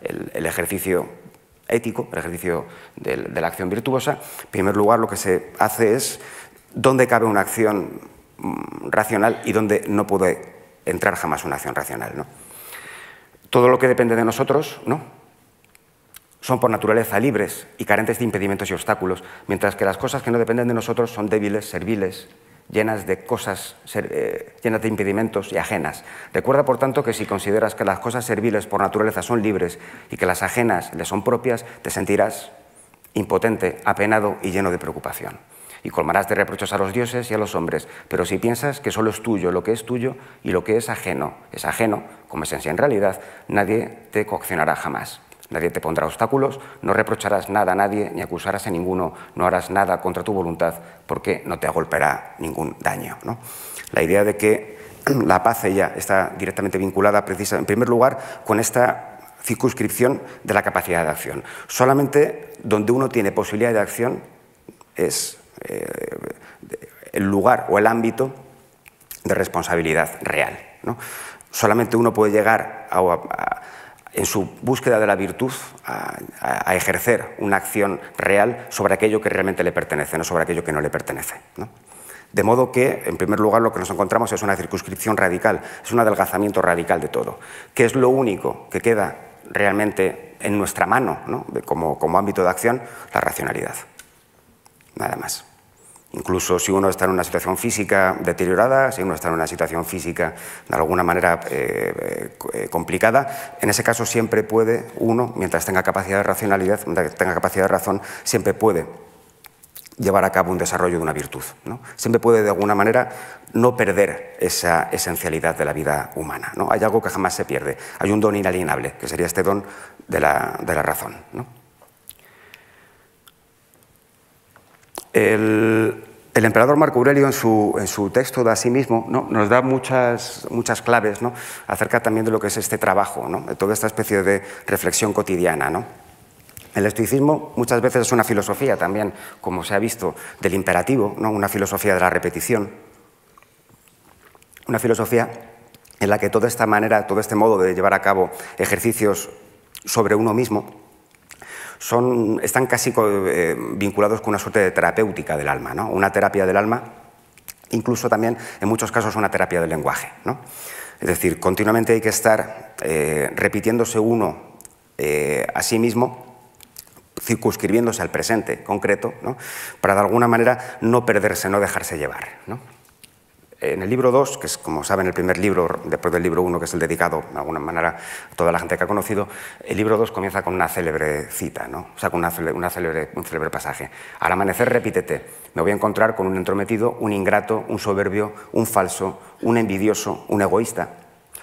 el ejercicio ético, el ejercicio de la acción virtuosa. En primer lugar, lo que se hace es dónde cabe una acción racional y dónde no puede entrar jamás una acción racional, ¿no? Todo lo que depende de nosotros, ¿no?, son por naturaleza libres y carentes de impedimentos y obstáculos, mientras que las cosas que no dependen de nosotros son débiles, serviles, llenas de cosas, llenas de impedimentos y ajenas. Recuerda, por tanto, que si consideras que las cosas serviles por naturaleza son libres y que las ajenas le son propias, te sentirás impotente, apenado y lleno de preocupación. Y colmarás de reproches a los dioses y a los hombres, pero si piensas que solo es tuyo lo que es tuyo y lo que es ajeno, como esencia en realidad, nadie te coaccionará jamás. Nadie te pondrá obstáculos, no reprocharás nada a nadie ni acusarás a ninguno, no harás nada contra tu voluntad porque no te agolpeará ningún daño, ¿no? La idea de que la paz ella está directamente vinculada, en primer lugar, con esta circunscripción de la capacidad de acción. Solamente donde uno tiene posibilidad de acción es el lugar o el ámbito de responsabilidad real, ¿no? Solamente uno puede llegar en su búsqueda de la virtud a ejercer una acción real sobre aquello que realmente le pertenece, no sobre aquello que no le pertenece, ¿no? De modo que, en primer lugar, lo que nos encontramos es una circunscripción radical, es un adelgazamiento radical de todo. ¿Qué es lo único que queda realmente en nuestra mano, ¿no?, como ámbito de acción? La racionalidad. Nada más. Incluso si uno está en una situación física deteriorada, si uno está en una situación física de alguna manera complicada, en ese caso siempre puede uno, mientras tenga capacidad de racionalidad, mientras tenga capacidad de razón, siempre puede llevar a cabo un desarrollo de una virtud, ¿no? Siempre puede, de alguna manera, no perder esa esencialidad de la vida humana, ¿no? Hay algo que jamás se pierde, hay un don inalienable, que sería este don de la razón, ¿no? El emperador Marco Aurelio, en su texto de sí mismo, ¿no?, nos da muchas claves, ¿no?, acerca también de lo que es este trabajo, ¿no?, de toda esta especie de reflexión cotidiana, ¿no? El estoicismo muchas veces es una filosofía también, como se ha visto, del imperativo, ¿no?, una filosofía de la repetición, una filosofía en la que toda esta manera, todo este modo de llevar a cabo ejercicios sobre uno mismo están casi vinculados con una suerte de terapéutica del alma, ¿no? Una terapia del alma, incluso también en muchos casos una terapia del lenguaje, ¿no? Es decir, continuamente hay que estar repitiéndose uno a sí mismo, circunscribiéndose al presente concreto, ¿no?, para de alguna manera no perderse, no dejarse llevar, ¿no? En el libro 2, que es, como saben, el primer libro, después del libro 1, que es el dedicado, de alguna manera, a toda la gente que ha conocido, el libro 2 comienza con una célebre cita, ¿no? O sea, con un célebre pasaje. Al amanecer repítete, me voy a encontrar con un entrometido, un ingrato, un soberbio, un falso, un envidioso, un egoísta.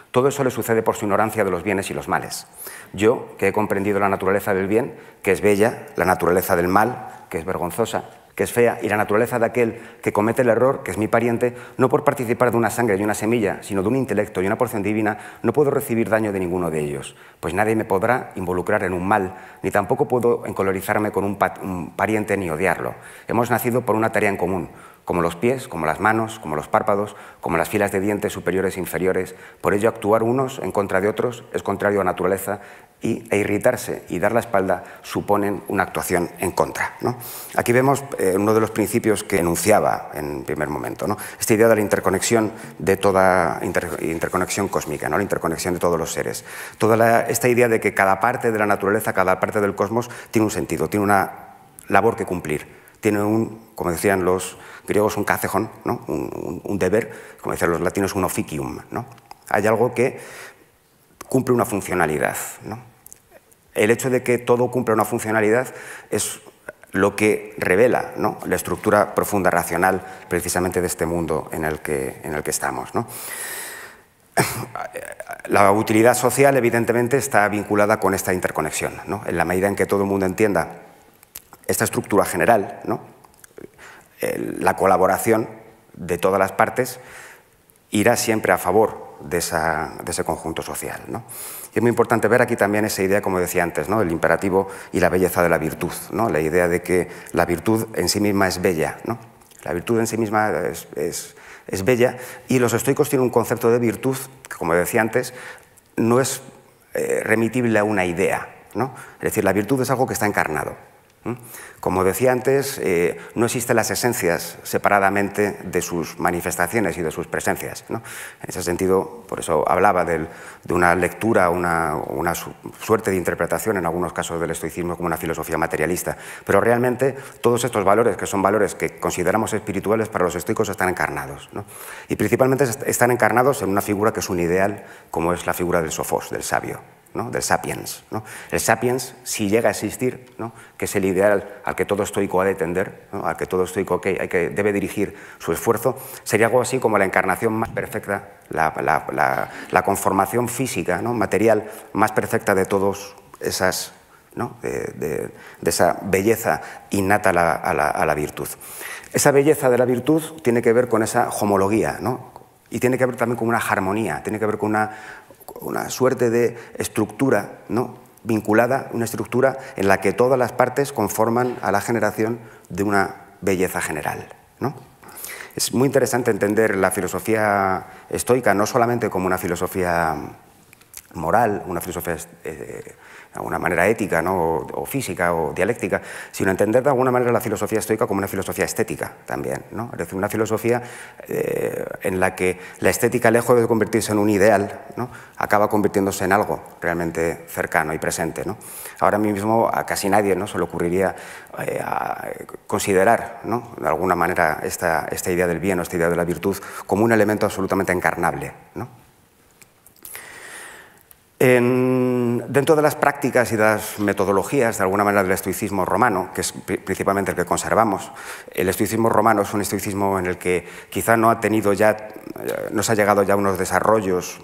Todo eso le sucede por su ignorancia de los bienes y los males. Yo, que he comprendido la naturaleza del bien, que es bella, la naturaleza del mal, que es vergonzosa, que es fea, y la naturaleza de aquel que comete el error, que es mi pariente, no por participar de una sangre y una semilla, sino de un intelecto y una porción divina, no puedo recibir daño de ninguno de ellos, pues nadie me podrá involucrar en un mal, ni tampoco puedo encolorizarme con un pariente ni odiarlo. Hemos nacido por una tarea en común, como los pies, como las manos, como los párpados, como las filas de dientes superiores e inferiores. Por ello, actuar unos en contra de otros es contrario a la naturaleza e irritarse y dar la espalda suponen una actuación en contra, ¿no? Aquí vemos uno de los principios que enunciaba en primer momento, ¿no?, esta idea de la interconexión de toda interconexión cósmica, ¿no?, la interconexión de todos los seres. Esta idea de que cada parte de la naturaleza, cada parte del cosmos tiene un sentido, tiene una labor que cumplir, tiene como decían los griegos, un kaizeon, ¿no?, un deber, como decían los latinos, un officium, ¿no? Hay algo que cumple una funcionalidad, ¿no? El hecho de que todo cumpla una funcionalidad es lo que revela, ¿no?, la estructura profunda racional precisamente de este mundo en el que estamos, ¿no? La utilidad social, evidentemente, está vinculada con esta interconexión, ¿no? En la medida en que todo el mundo entienda esta estructura general, ¿no? La colaboración de todas las partes irá siempre a favor de ese conjunto social, ¿no? Y es muy importante ver aquí también esa idea, como decía antes, ¿no? El imperativo y la belleza de la virtud, ¿no? La idea de que la virtud en sí misma es bella, ¿no? La virtud en sí misma es bella, y los estoicos tienen un concepto de virtud que, como decía antes, no es remitible a una idea, ¿no? Es decir, la virtud es algo que está encarnado. Como decía antes, no existen las esencias separadamente de sus manifestaciones y de sus presencias, ¿no? En ese sentido, por eso hablaba de una lectura, una suerte de interpretación, en algunos casos del estoicismo, como una filosofía materialista. Pero realmente todos estos valores, que son valores que consideramos espirituales, para los estoicos están encarnados, ¿no? Y principalmente están encarnados en una figura que es un ideal, como es la figura del sofos, del sabio, ¿no? Del sapiens, ¿no? El sapiens, si llega a existir, ¿no? Que es el ideal al que todo estoico ha de tender, ¿no? Al que todo estoico debe dirigir su esfuerzo, sería algo así como la encarnación más perfecta, la conformación física, ¿no? Material más perfecta de todas esas, ¿no? de esa belleza innata a la virtud. Esa belleza de la virtud tiene que ver con esa homología, ¿no? Y tiene que ver también con una armonía, tiene que ver con una suerte de estructura, ¿no? Vinculada, una estructura en la que todas las partes conforman a la generación de una belleza general, ¿no? Es muy interesante entender la filosofía estoica no solamente como una filosofía moral, una filosofía de alguna manera ética, ¿no? o física o dialéctica, sino entender de alguna manera la filosofía estoica como una filosofía estética también, ¿no? Es decir, una filosofía en la que la estética, lejos de convertirse en un ideal, ¿no? Acaba convirtiéndose en algo realmente cercano y presente, ¿no? Ahora mismo a casi nadie, ¿no? Se le ocurriría considerar, ¿no? De alguna manera esta idea del bien o esta idea de la virtud como un elemento absolutamente encarnable, ¿no? Dentro de las prácticas y de las metodologías, de alguna manera, del estoicismo romano, que es principalmente el que conservamos, el estoicismo romano es un estoicismo en el que quizá no se ha llegado ya a unos desarrollos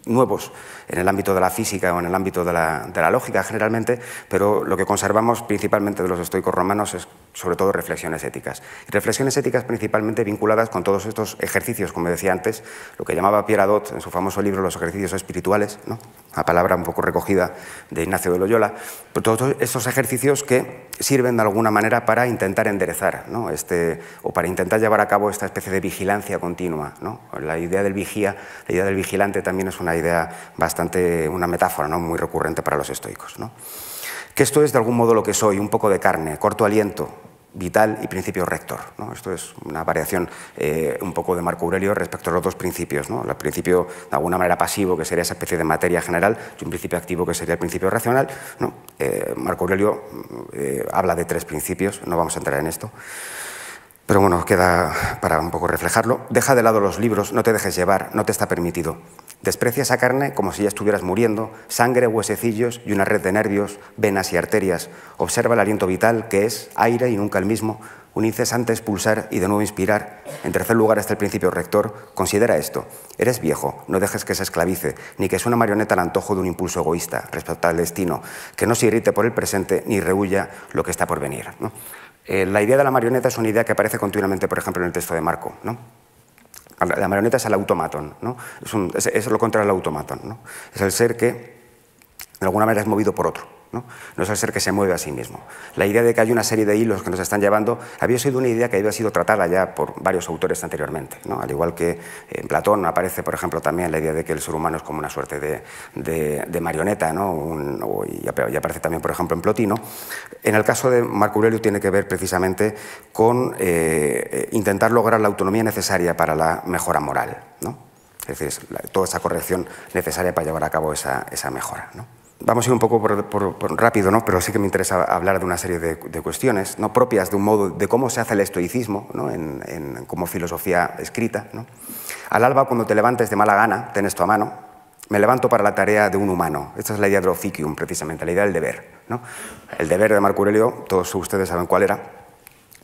nuevos en el ámbito de la física o en el ámbito de la lógica generalmente, pero lo que conservamos principalmente de los estoicos romanos es sobre todo reflexiones éticas. Y reflexiones éticas principalmente vinculadas con todos estos ejercicios, como decía antes, lo que llamaba Pierre Hadot en su famoso libro Los ejercicios espirituales, ¿no? Una palabra un poco recogida de Ignacio de Loyola, pero todos estos ejercicios que sirven de alguna manera para intentar enderezar, ¿no? O para intentar llevar a cabo esta especie de vigilancia continua, ¿no? La idea del vigía, la idea del vigilante también es una idea una metáfora, ¿no? Muy recurrente para los estoicos, ¿no? Que esto es de algún modo lo que soy, un poco de carne, corto aliento, vital y principio rector, ¿no? Esto es una variación un poco de Marco Aurelio respecto a los dos principios, ¿no? El principio de alguna manera pasivo, que sería esa especie de materia general, y un principio activo, que sería el principio racional, ¿no? Marco Aurelio habla de tres principios, no vamos a entrar en esto, pero bueno, queda para un poco reflejarlo. Deja de lado los libros, no te dejes llevar, no te está permitido. Desprecia esa carne como si ya estuvieras muriendo, sangre, huesecillos y una red de nervios, venas y arterias. Observa el aliento vital, que es aire y nunca el mismo, un incesante expulsar y de nuevo inspirar. En tercer lugar está el principio rector. Considera esto: eres viejo, no dejes que se esclavice, ni que sea una marioneta al antojo de un impulso egoísta respecto al destino, que no se irrite por el presente ni rehuya lo que está por venir, ¿no? La idea de la marioneta es una idea que aparece continuamente, por ejemplo, en el texto de Marco, ¿no? La marioneta es el automaton, ¿no? Es lo contrario al automaton, ¿no? Es el ser que, de alguna manera, es movido por otro, ¿no? No es el ser que se mueve a sí mismo. La idea de que hay una serie de hilos que nos están llevando había sido una idea que había sido tratada ya por varios autores anteriormente, ¿no? Al igual que en Platón aparece, por ejemplo, también la idea de que el ser humano es como una suerte de marioneta, ¿no? Y aparece también, por ejemplo, en Plotino. En el caso de Marco Aurelio tiene que ver precisamente con intentar lograr la autonomía necesaria para la mejora moral, ¿no? Es decir, toda esa corrección necesaria para llevar a cabo esa mejora, ¿no? Vamos a ir un poco por rápido, ¿no? Pero sí que me interesa hablar de una serie de cuestiones, ¿no? Propias de un modo de cómo se hace el estoicismo, ¿no? Como filosofía escrita, ¿no? Al alba, cuando te levantes de mala gana, ten esto a mano: me levanto para la tarea de un humano. Esta es la idea del officium, precisamente, la idea del deber, ¿no? El deber de Marco Aurelio, todos ustedes saben cuál era,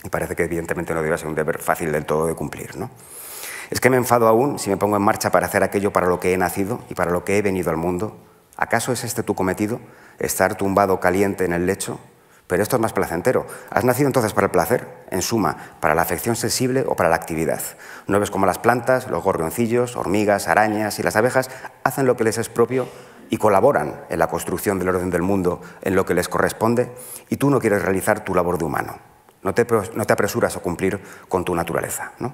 y parece que evidentemente no debía ser un deber fácil del todo de cumplir, ¿no? ¿Es que me enfado aún si me pongo en marcha para hacer aquello para lo que he nacido y para lo que he venido al mundo? ¿Acaso es este tu cometido? ¿Estar tumbado caliente en el lecho? Pero esto es más placentero. ¿Has nacido entonces para el placer? En suma, ¿para la afección sensible o para la actividad? ¿No ves cómo las plantas, los gorrioncillos, hormigas, arañas y las abejas hacen lo que les es propio y colaboran en la construcción del orden del mundo en lo que les corresponde? Y tú no quieres realizar tu labor de humano. No te apresuras a cumplir con tu naturaleza, ¿no?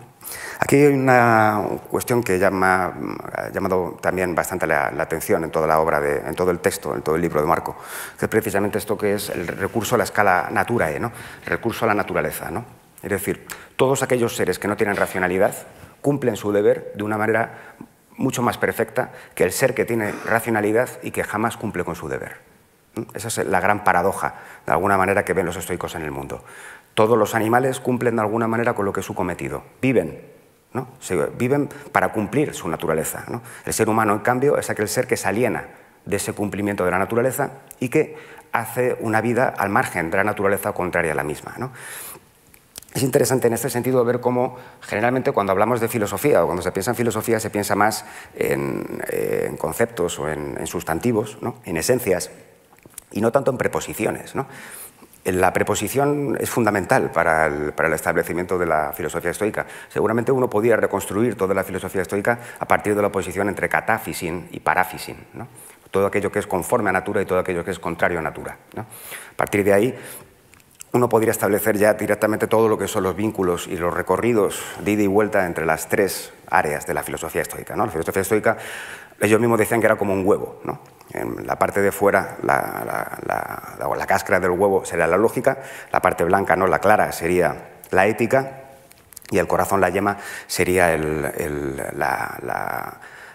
Aquí hay una cuestión que ha llamado también bastante la atención en toda la obra, en todo el texto, en todo el libro de Marco, que es precisamente esto que es el recurso a la escala naturae, ¿no? El recurso a la naturaleza, ¿no? Es decir, todos aquellos seres que no tienen racionalidad cumplen su deber de una manera mucho más perfecta que el ser que tiene racionalidad y que jamás cumple con su deber. Esa es la gran paradoja, de alguna manera, que ven los estoicos en el mundo. Todos los animales cumplen de alguna manera con lo que es su cometido. Viven, ¿no? Viven para cumplir su naturaleza, ¿no? El ser humano, en cambio, es aquel ser que se aliena de ese cumplimiento de la naturaleza y que hace una vida al margen de la naturaleza, contraria a la misma, ¿no? Es interesante en este sentido ver cómo generalmente cuando hablamos de filosofía o cuando se piensa en filosofía se piensa más en conceptos o en sustantivos, ¿no? En esencias, y no tanto en preposiciones, ¿no? La preposición es fundamental para el establecimiento de la filosofía estoica. Seguramente uno podría reconstruir toda la filosofía estoica a partir de la oposición entre katáfisin y paráfisin, ¿no? Todo aquello que es conforme a natura y todo aquello que es contrario a natura, ¿no? A partir de ahí uno podría establecer ya directamente todo lo que son los vínculos y los recorridos de ida y vuelta entre las tres áreas de la filosofía estoica, ¿no? La filosofía estoica, ellos mismos decían que era como un huevo, ¿no? En la parte de fuera, la cáscara del huevo sería la lógica, la parte blanca, ¿no? La clara, sería la ética, y el corazón, la yema, sería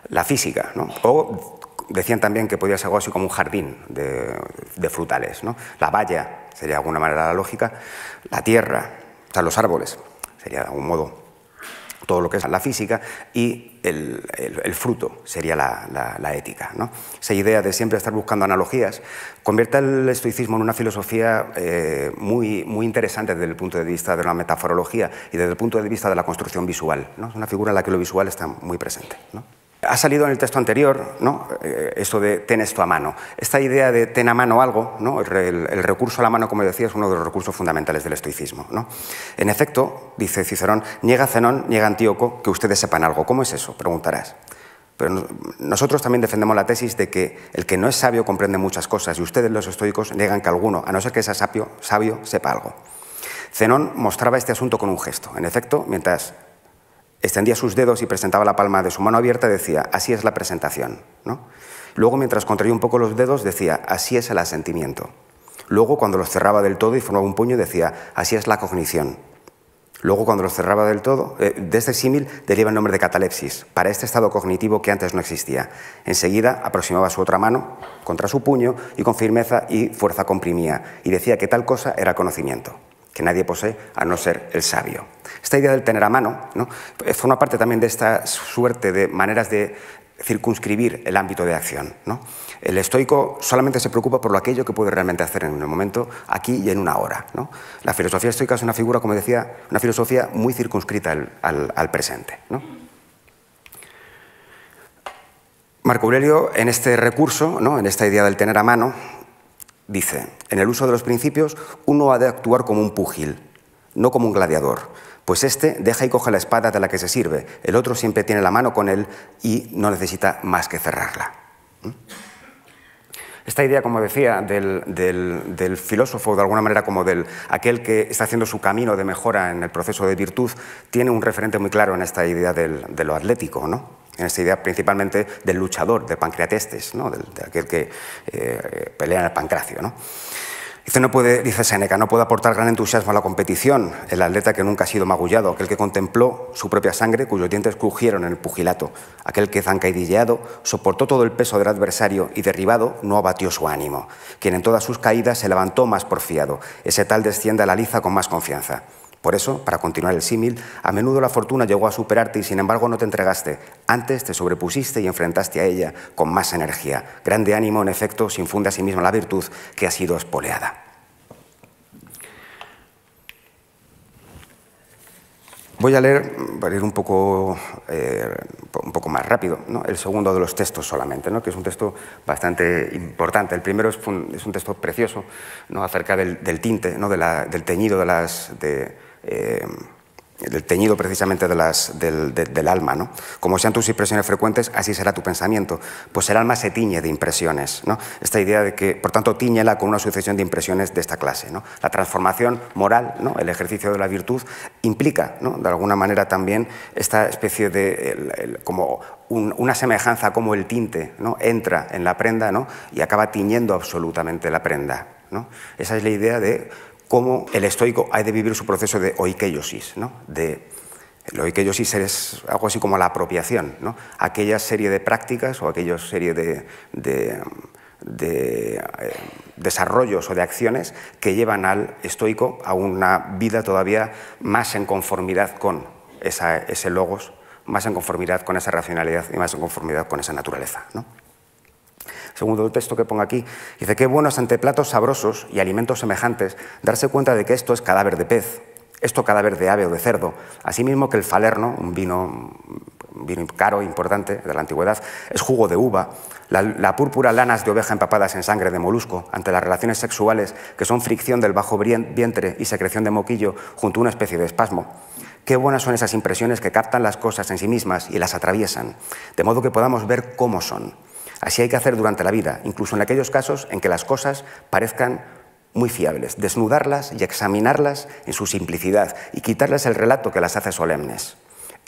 la física, ¿no? O decían también que podía ser algo así como un jardín de frutales, ¿no? La valla sería de alguna manera la lógica, la tierra, o sea, los árboles, sería de algún modo todo lo que es la física, y el fruto sería la ética, ¿no? Esa idea de siempre estar buscando analogías convierte el estoicismo en una filosofía muy interesante desde el punto de vista de la metaforología y desde el punto de vista de la construcción visual, ¿no? Es una figura en la que lo visual está muy presente, ¿no? Ha salido en el texto anterior, ¿no? Esto de ten esto a mano. Esta idea de ten a mano algo, ¿no? El recurso a la mano, como decía, es uno de los recursos fundamentales del estoicismo, ¿no? En efecto, dice Cicerón, niega Zenón, niega Antíoco que ustedes sepan algo. ¿Cómo es eso?, preguntarás. Pero nosotros también defendemos la tesis de que el que no es sabio comprende muchas cosas, y ustedes, los estoicos, niegan que alguno, a no ser que sea sabio, sepa algo. Zenón mostraba este asunto con un gesto. En efecto, mientras extendía sus dedos y presentaba la palma de su mano abierta, decía, así es la presentación, ¿no? Luego, mientras contraía un poco los dedos, decía, así es el asentimiento. Luego, cuando los cerraba del todo y formaba un puño, decía, así es la cognición. Luego, cuando los cerraba del todo, de este símil deriva el nombre de catalepsis, para este estado cognitivo que antes no existía. Enseguida aproximaba su otra mano contra su puño y con firmeza y fuerza comprimía, y decía que tal cosa era conocimiento, que nadie posee a no ser el sabio. Esta idea del tener a mano, ¿no?, forma parte también de esta suerte de maneras de circunscribir el ámbito de acción, ¿no? El estoico solamente se preocupa por lo aquello que puede realmente hacer en el momento, aquí y en una hora, ¿no? La filosofía estoica es una figura, como decía, una filosofía muy circunscrita al presente, ¿no? Marco Aurelio, en este recurso, ¿no?, en esta idea del tener a mano, dice, en el uso de los principios uno ha de actuar como un púgil, no como un gladiador, pues este deja y coge la espada de la que se sirve, el otro siempre tiene la mano con él y no necesita más que cerrarla. Esta idea, como decía, del filósofo, de alguna manera como aquel que está haciendo su camino de mejora en el proceso de virtud, tiene un referente muy claro en esta idea de lo atlético, ¿no? En esta idea principalmente del luchador, de Pancratestes, ¿no?, de aquel que pelea en el pancracio, ¿no? Dice Séneca, no puede aportar gran entusiasmo a la competición el atleta que nunca ha sido magullado, aquel que contempló su propia sangre cuyos dientes crujieron en el pugilato, aquel que zancadilleado soportó todo el peso del adversario y derribado no abatió su ánimo, quien en todas sus caídas se levantó más porfiado, ese tal desciende a la liza con más confianza. Por eso, para continuar el símil, a menudo la fortuna llegó a superarte y sin embargo no te entregaste. Antes te sobrepusiste y enfrentaste a ella con más energía. Grande ánimo, en efecto, se infunde a sí misma la virtud que ha sido espoleada. Voy a leer, para ir un poco más rápido, ¿no?, el segundo de los textos solamente, ¿no?, que es un texto bastante importante. El primero es un texto precioso, ¿no?, acerca del tinte, ¿no?, del teñido del teñido precisamente del alma, ¿no? Como sean tus impresiones frecuentes, así será tu pensamiento, pues el alma se tiñe de impresiones, ¿no? Esta idea de que, por tanto, tíñela con una sucesión de impresiones de esta clase, ¿no? La transformación moral, ¿no?, el ejercicio de la virtud, implica, ¿no?, de alguna manera también esta especie de como una semejanza, como el tinte, ¿no?, entra en la prenda, ¿no?, y acaba tiñendo absolutamente la prenda, ¿no? Esa es la idea de cómo el estoico ha de vivir su proceso de oikeiosis, ¿no? El oikeiosis es algo así como la apropiación, ¿no? Aquella serie de prácticas o aquella serie de desarrollos o de acciones que llevan al estoico a una vida todavía más en conformidad con ese logos, más en conformidad con esa racionalidad y más en conformidad con esa naturaleza, ¿no? Segundo texto que pongo aquí, dice: qué bueno es ante platos sabrosos y alimentos semejantes darse cuenta de que esto es cadáver de pez, esto cadáver de ave o de cerdo, asimismo que el falerno, un vino caro, importante, de la antigüedad, es jugo de uva, la púrpura lanas de oveja empapadas en sangre de molusco, ante las relaciones sexuales que son fricción del bajo vientre y secreción de moquillo junto a una especie de espasmo. Qué buenas son esas impresiones que captan las cosas en sí mismas y las atraviesan, de modo que podamos ver cómo son. Así hay que hacer durante la vida, incluso en aquellos casos en que las cosas parezcan muy fiables, desnudarlas y examinarlas en su simplicidad y quitarles el relato que las hace solemnes.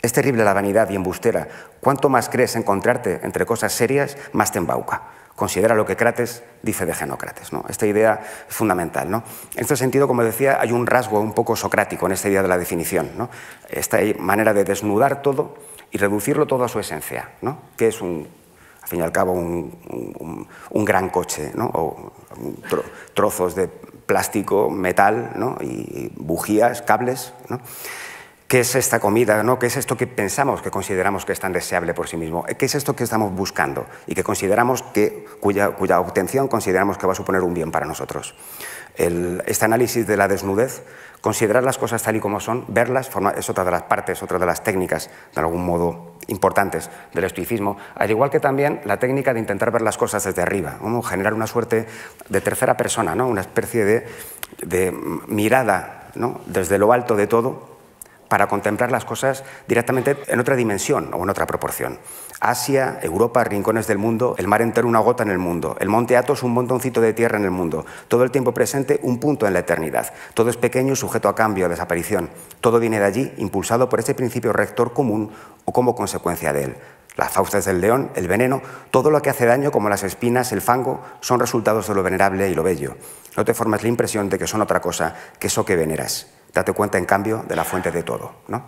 Es terrible la vanidad y embustera. Cuanto más crees encontrarte entre cosas serias, más te embauca. Considera lo que Crates dice de Genócrates, ¿no? Esta idea es fundamental, ¿no? En este sentido, como decía, hay un rasgo un poco socrático en esta idea de la definición, ¿no? Esta manera de desnudar todo y reducirlo todo a su esencia, ¿no? Que es al fin y al cabo, un gran coche, ¿no? O trozos de plástico, metal, ¿no? Y bujías, cables, ¿no? ¿Qué es esta comida, ¿no? ¿Qué es esto que pensamos, que consideramos que es tan deseable por sí mismo? ¿Qué es esto que estamos buscando y que consideramos cuya obtención consideramos que va a suponer un bien para nosotros? Este análisis de la desnudez, considerar las cosas tal y como son, verlas, es otra de las partes, otra de las técnicas, de algún modo, importantes del estoicismo, al igual que también la técnica de intentar ver las cosas desde arriba, ¿no? Generar una suerte de tercera persona, ¿no? Una especie de mirada, ¿no?, desde lo alto de todo, para contemplar las cosas directamente en otra dimensión o en otra proporción. Asia, Europa, rincones del mundo, el mar entero una gota en el mundo, el monte Athos un montoncito de tierra en el mundo, todo el tiempo presente un punto en la eternidad, todo es pequeño y sujeto a cambio, a desaparición, todo viene de allí, impulsado por ese principio rector común o como consecuencia de él. Las fauces del león, el veneno, todo lo que hace daño, como las espinas, el fango, son resultados de lo venerable y lo bello. No te formes la impresión de que son otra cosa que eso que veneras. Date cuenta, en cambio, de la fuente de todo, ¿no?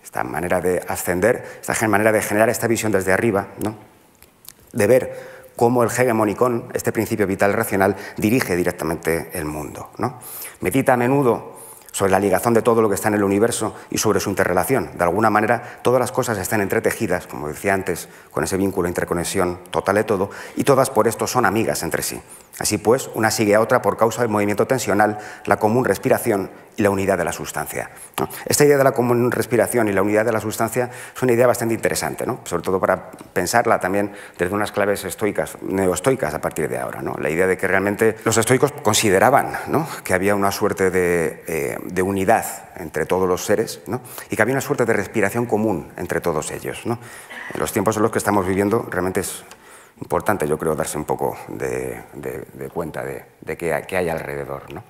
Esta manera de ascender, esta manera de generar esta visión desde arriba, ¿no?, de ver cómo el hegemonicón, este principio vital racional, dirige directamente el mundo, ¿no? Medita a menudo sobre la ligazón de todo lo que está en el universo y sobre su interrelación. De alguna manera, todas las cosas están entretejidas, como decía antes, con ese vínculo, interconexión total de todo, y todas por esto son amigas entre sí. Así pues, una sigue a otra por causa del movimiento tensional, la común respiración y la unidad de la sustancia, ¿no? Esta idea de la común respiración y la unidad de la sustancia es una idea bastante interesante, ¿no?, sobre todo para pensarla también desde unas claves estoicas, neoestoicas a partir de ahora, ¿no? La idea de que realmente los estoicos consideraban, ¿no?, que había una suerte de unidad entre todos los seres, ¿no?, y que había una suerte de respiración común entre todos ellos, ¿no? En los tiempos en los que estamos viviendo realmente es importante, yo creo, darse un poco de cuenta de qué hay alrededor, ¿no?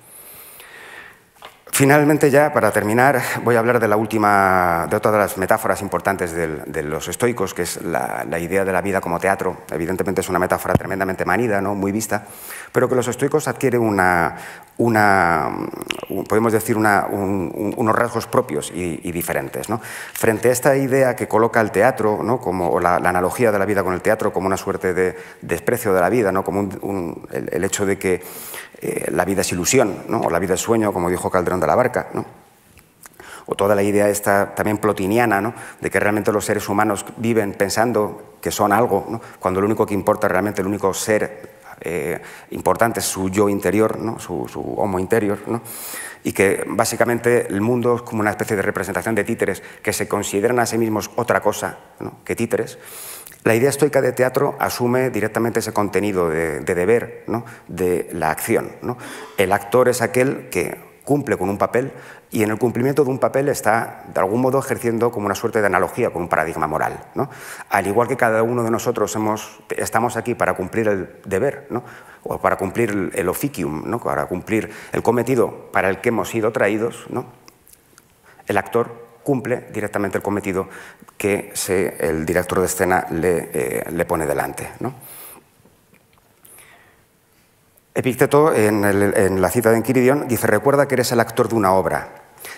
Finalmente, ya para terminar, voy a hablar de otra de las metáforas importantes de los estoicos, que es la idea de la vida como teatro. Evidentemente es una metáfora tremendamente manida, ¿no?, muy vista, pero que los estoicos adquieren podemos decir, unos rasgos propios y diferentes, ¿no? Frente a esta idea que coloca el teatro, ¿no?, como la analogía de la vida con el teatro como una suerte de desprecio de la vida, ¿no?, como el hecho de que la vida es ilusión, ¿no?, o la vida es sueño, como dijo Calderón de la Barca, ¿no?, o toda la idea esta también plotiniana, ¿no?, de que realmente los seres humanos viven pensando que son algo, ¿no?, cuando lo único que importa realmente, el único ser importantes, su yo interior, ¿no? su homo interior, ¿no? Y que básicamente el mundo es como una especie de representación de títeres que se consideran a sí mismos otra cosa, ¿no? que títeres. La idea estoica de teatro asume directamente ese contenido de deber, ¿no? de la acción, ¿no? El actor es aquel que cumple con un papel y en el cumplimiento de un papel está, de algún modo, ejerciendo como una suerte de analogía con un paradigma moral, ¿no? Al igual que cada uno de nosotros estamos aquí para cumplir el deber, ¿no? o para cumplir el officium, ¿no? para cumplir el cometido para el que hemos sido traídos, ¿no? El actor cumple directamente el cometido que el director de escena le pone delante, ¿no? Epicteto, en la cita de Enquiridión, dice: recuerda que eres el actor de una obra,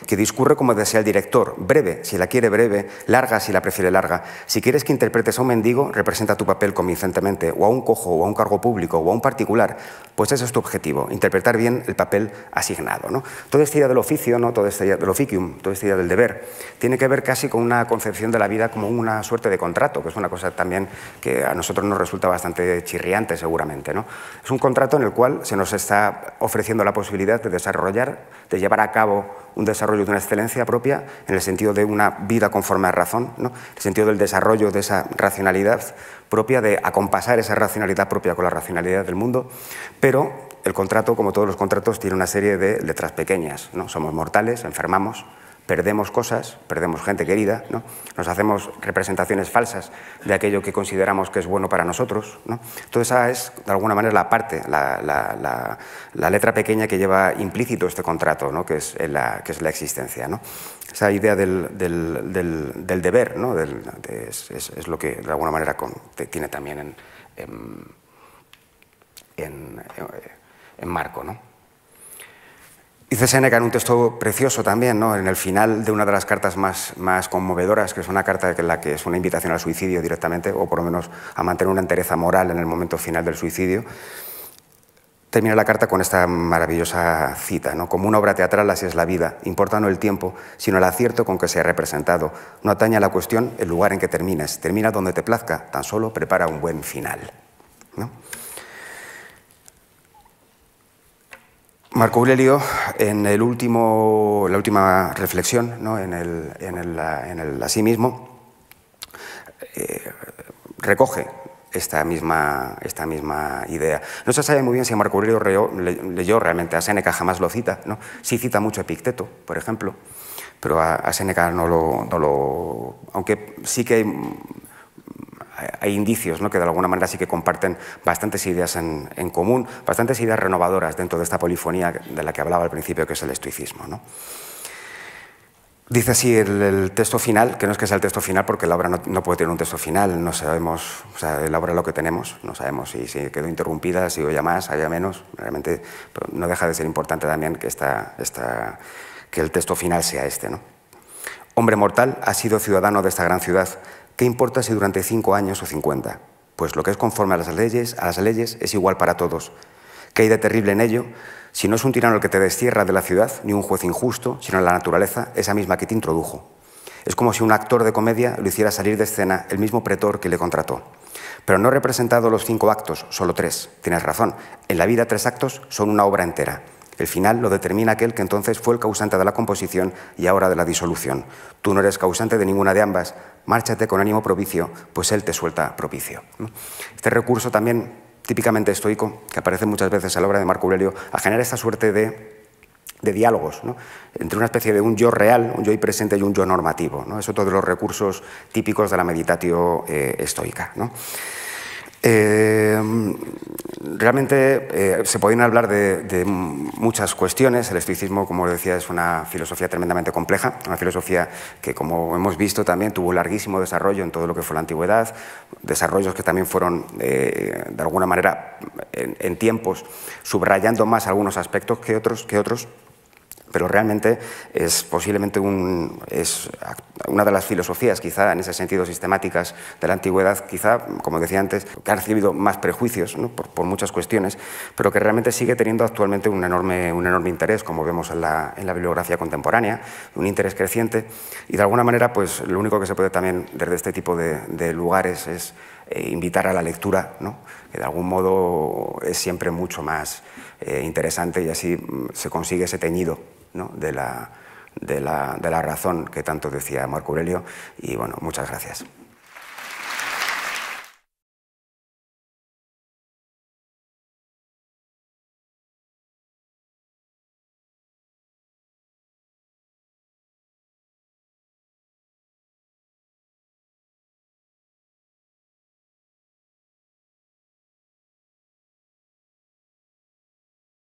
que discurre como desea el director, breve si la quiere breve, larga si la prefiere larga. Si quieres que interpretes a un mendigo, representa tu papel convincentemente, o a un cojo, o a un cargo público, o a un particular, pues ese es tu objetivo, interpretar bien el papel asignado, ¿no? Toda esta idea del oficio, ¿no? Toda esta idea del officium, toda esta idea del deber, tiene que ver casi con una concepción de la vida como una suerte de contrato, que es una cosa también que a nosotros nos resulta bastante chirriante seguramente, ¿no? Es un contrato en el cual se nos está ofreciendo la posibilidad de desarrollar, de llevar a cabo un desarrollo de una excelencia propia en el sentido de una vida conforme a razón, ¿no? En el sentido del desarrollo de esa racionalidad propia, de acompasar esa racionalidad propia con la racionalidad del mundo, pero el contrato, como todos los contratos, tiene una serie de letras pequeñas, ¿no? Somos mortales, enfermamos, perdemos cosas, perdemos gente querida, ¿no? Nos hacemos representaciones falsas de aquello que consideramos que es bueno para nosotros, ¿no? Toda esa es, de alguna manera, la parte, la letra pequeña que lleva implícito este contrato, ¿no? que es la existencia, ¿no? Esa idea del deber, ¿no? Es lo que, de alguna manera, tiene también en marco, ¿no? Dice Séneca en un texto precioso también, ¿no? En el final de una de las cartas más conmovedoras, que es una carta en la que es una invitación al suicidio directamente, o por lo menos a mantener una entereza moral en el momento final del suicidio, termina la carta con esta maravillosa cita, ¿no? Como una obra teatral así es la vida, importa no el tiempo, sino el acierto con que se ha representado. No atañe a la cuestión el lugar en que termines, termina donde te plazca, tan solo prepara un buen final, ¿no? Marco Aurelio, en la última reflexión, ¿no? en el asimismo, recoge esta misma idea. No se sabe muy bien si Marco Aurelio leyó realmente a Séneca, jamás lo cita, ¿no? Sí cita mucho a Epicteto, por ejemplo, pero a Séneca no lo... Aunque sí que hay indicios, ¿no? que de alguna manera sí que comparten bastantes ideas en común, bastantes ideas renovadoras dentro de esta polifonía de la que hablaba al principio, que es el estoicismo, ¿no? Dice así el texto final, que no es que sea el texto final porque la obra no puede tener un texto final, no sabemos, o sea, la obra es lo que tenemos, no sabemos si quedó interrumpida, si haya más, haya menos, realmente no deja de ser importante también que el texto final sea este, ¿no? Hombre mortal, has sido ciudadano de esta gran ciudad. ¿Qué importa si durante 5 años o 50? Pues lo que es conforme a las leyes es igual para todos. ¿Qué hay de terrible en ello? Si no es un tirano el que te destierra de la ciudad, ni un juez injusto, sino la naturaleza, esa misma que te introdujo. Es como si un actor de comedia lo hiciera salir de escena el mismo pretor que le contrató. Pero no he representado los 5 actos, solo 3. Tienes razón, en la vida 3 actos son una obra entera. El final lo determina aquel que entonces fue el causante de la composición y ahora de la disolución. Tú no eres causante de ninguna de ambas. Márchate con ánimo propicio, pues él te suelta propicio. Este recurso también típicamente estoico, que aparece muchas veces en la obra de Marco Aurelio, a generar esta suerte de diálogos, ¿no? Entre una especie de un yo real, un yo presente y un yo normativo, ¿no? Es otro de los recursos típicos de la meditatio estoica, ¿no? Realmente se podrían hablar de muchas cuestiones. El estoicismo, como decía, es una filosofía tremendamente compleja, una filosofía que, como hemos visto, también tuvo un larguísimo desarrollo en todo lo que fue la antigüedad, desarrollos que también fueron, de alguna manera, en tiempos, subrayando más algunos aspectos que otros. Pero realmente es posiblemente es una de las filosofías, quizá en ese sentido sistemáticas de la antigüedad, quizá, como decía antes, que ha recibido más prejuicios, ¿no? por muchas cuestiones, pero que realmente sigue teniendo actualmente un enorme interés, como vemos en la bibliografía contemporánea, un interés creciente, y de alguna manera pues lo único que se puede también desde este tipo de lugares es invitar a la lectura, ¿no? Que de algún modo es siempre mucho más interesante y así se consigue ese teñido, ¿no? de la razón que tanto decía Marco Aurelio. Y bueno, muchas gracias.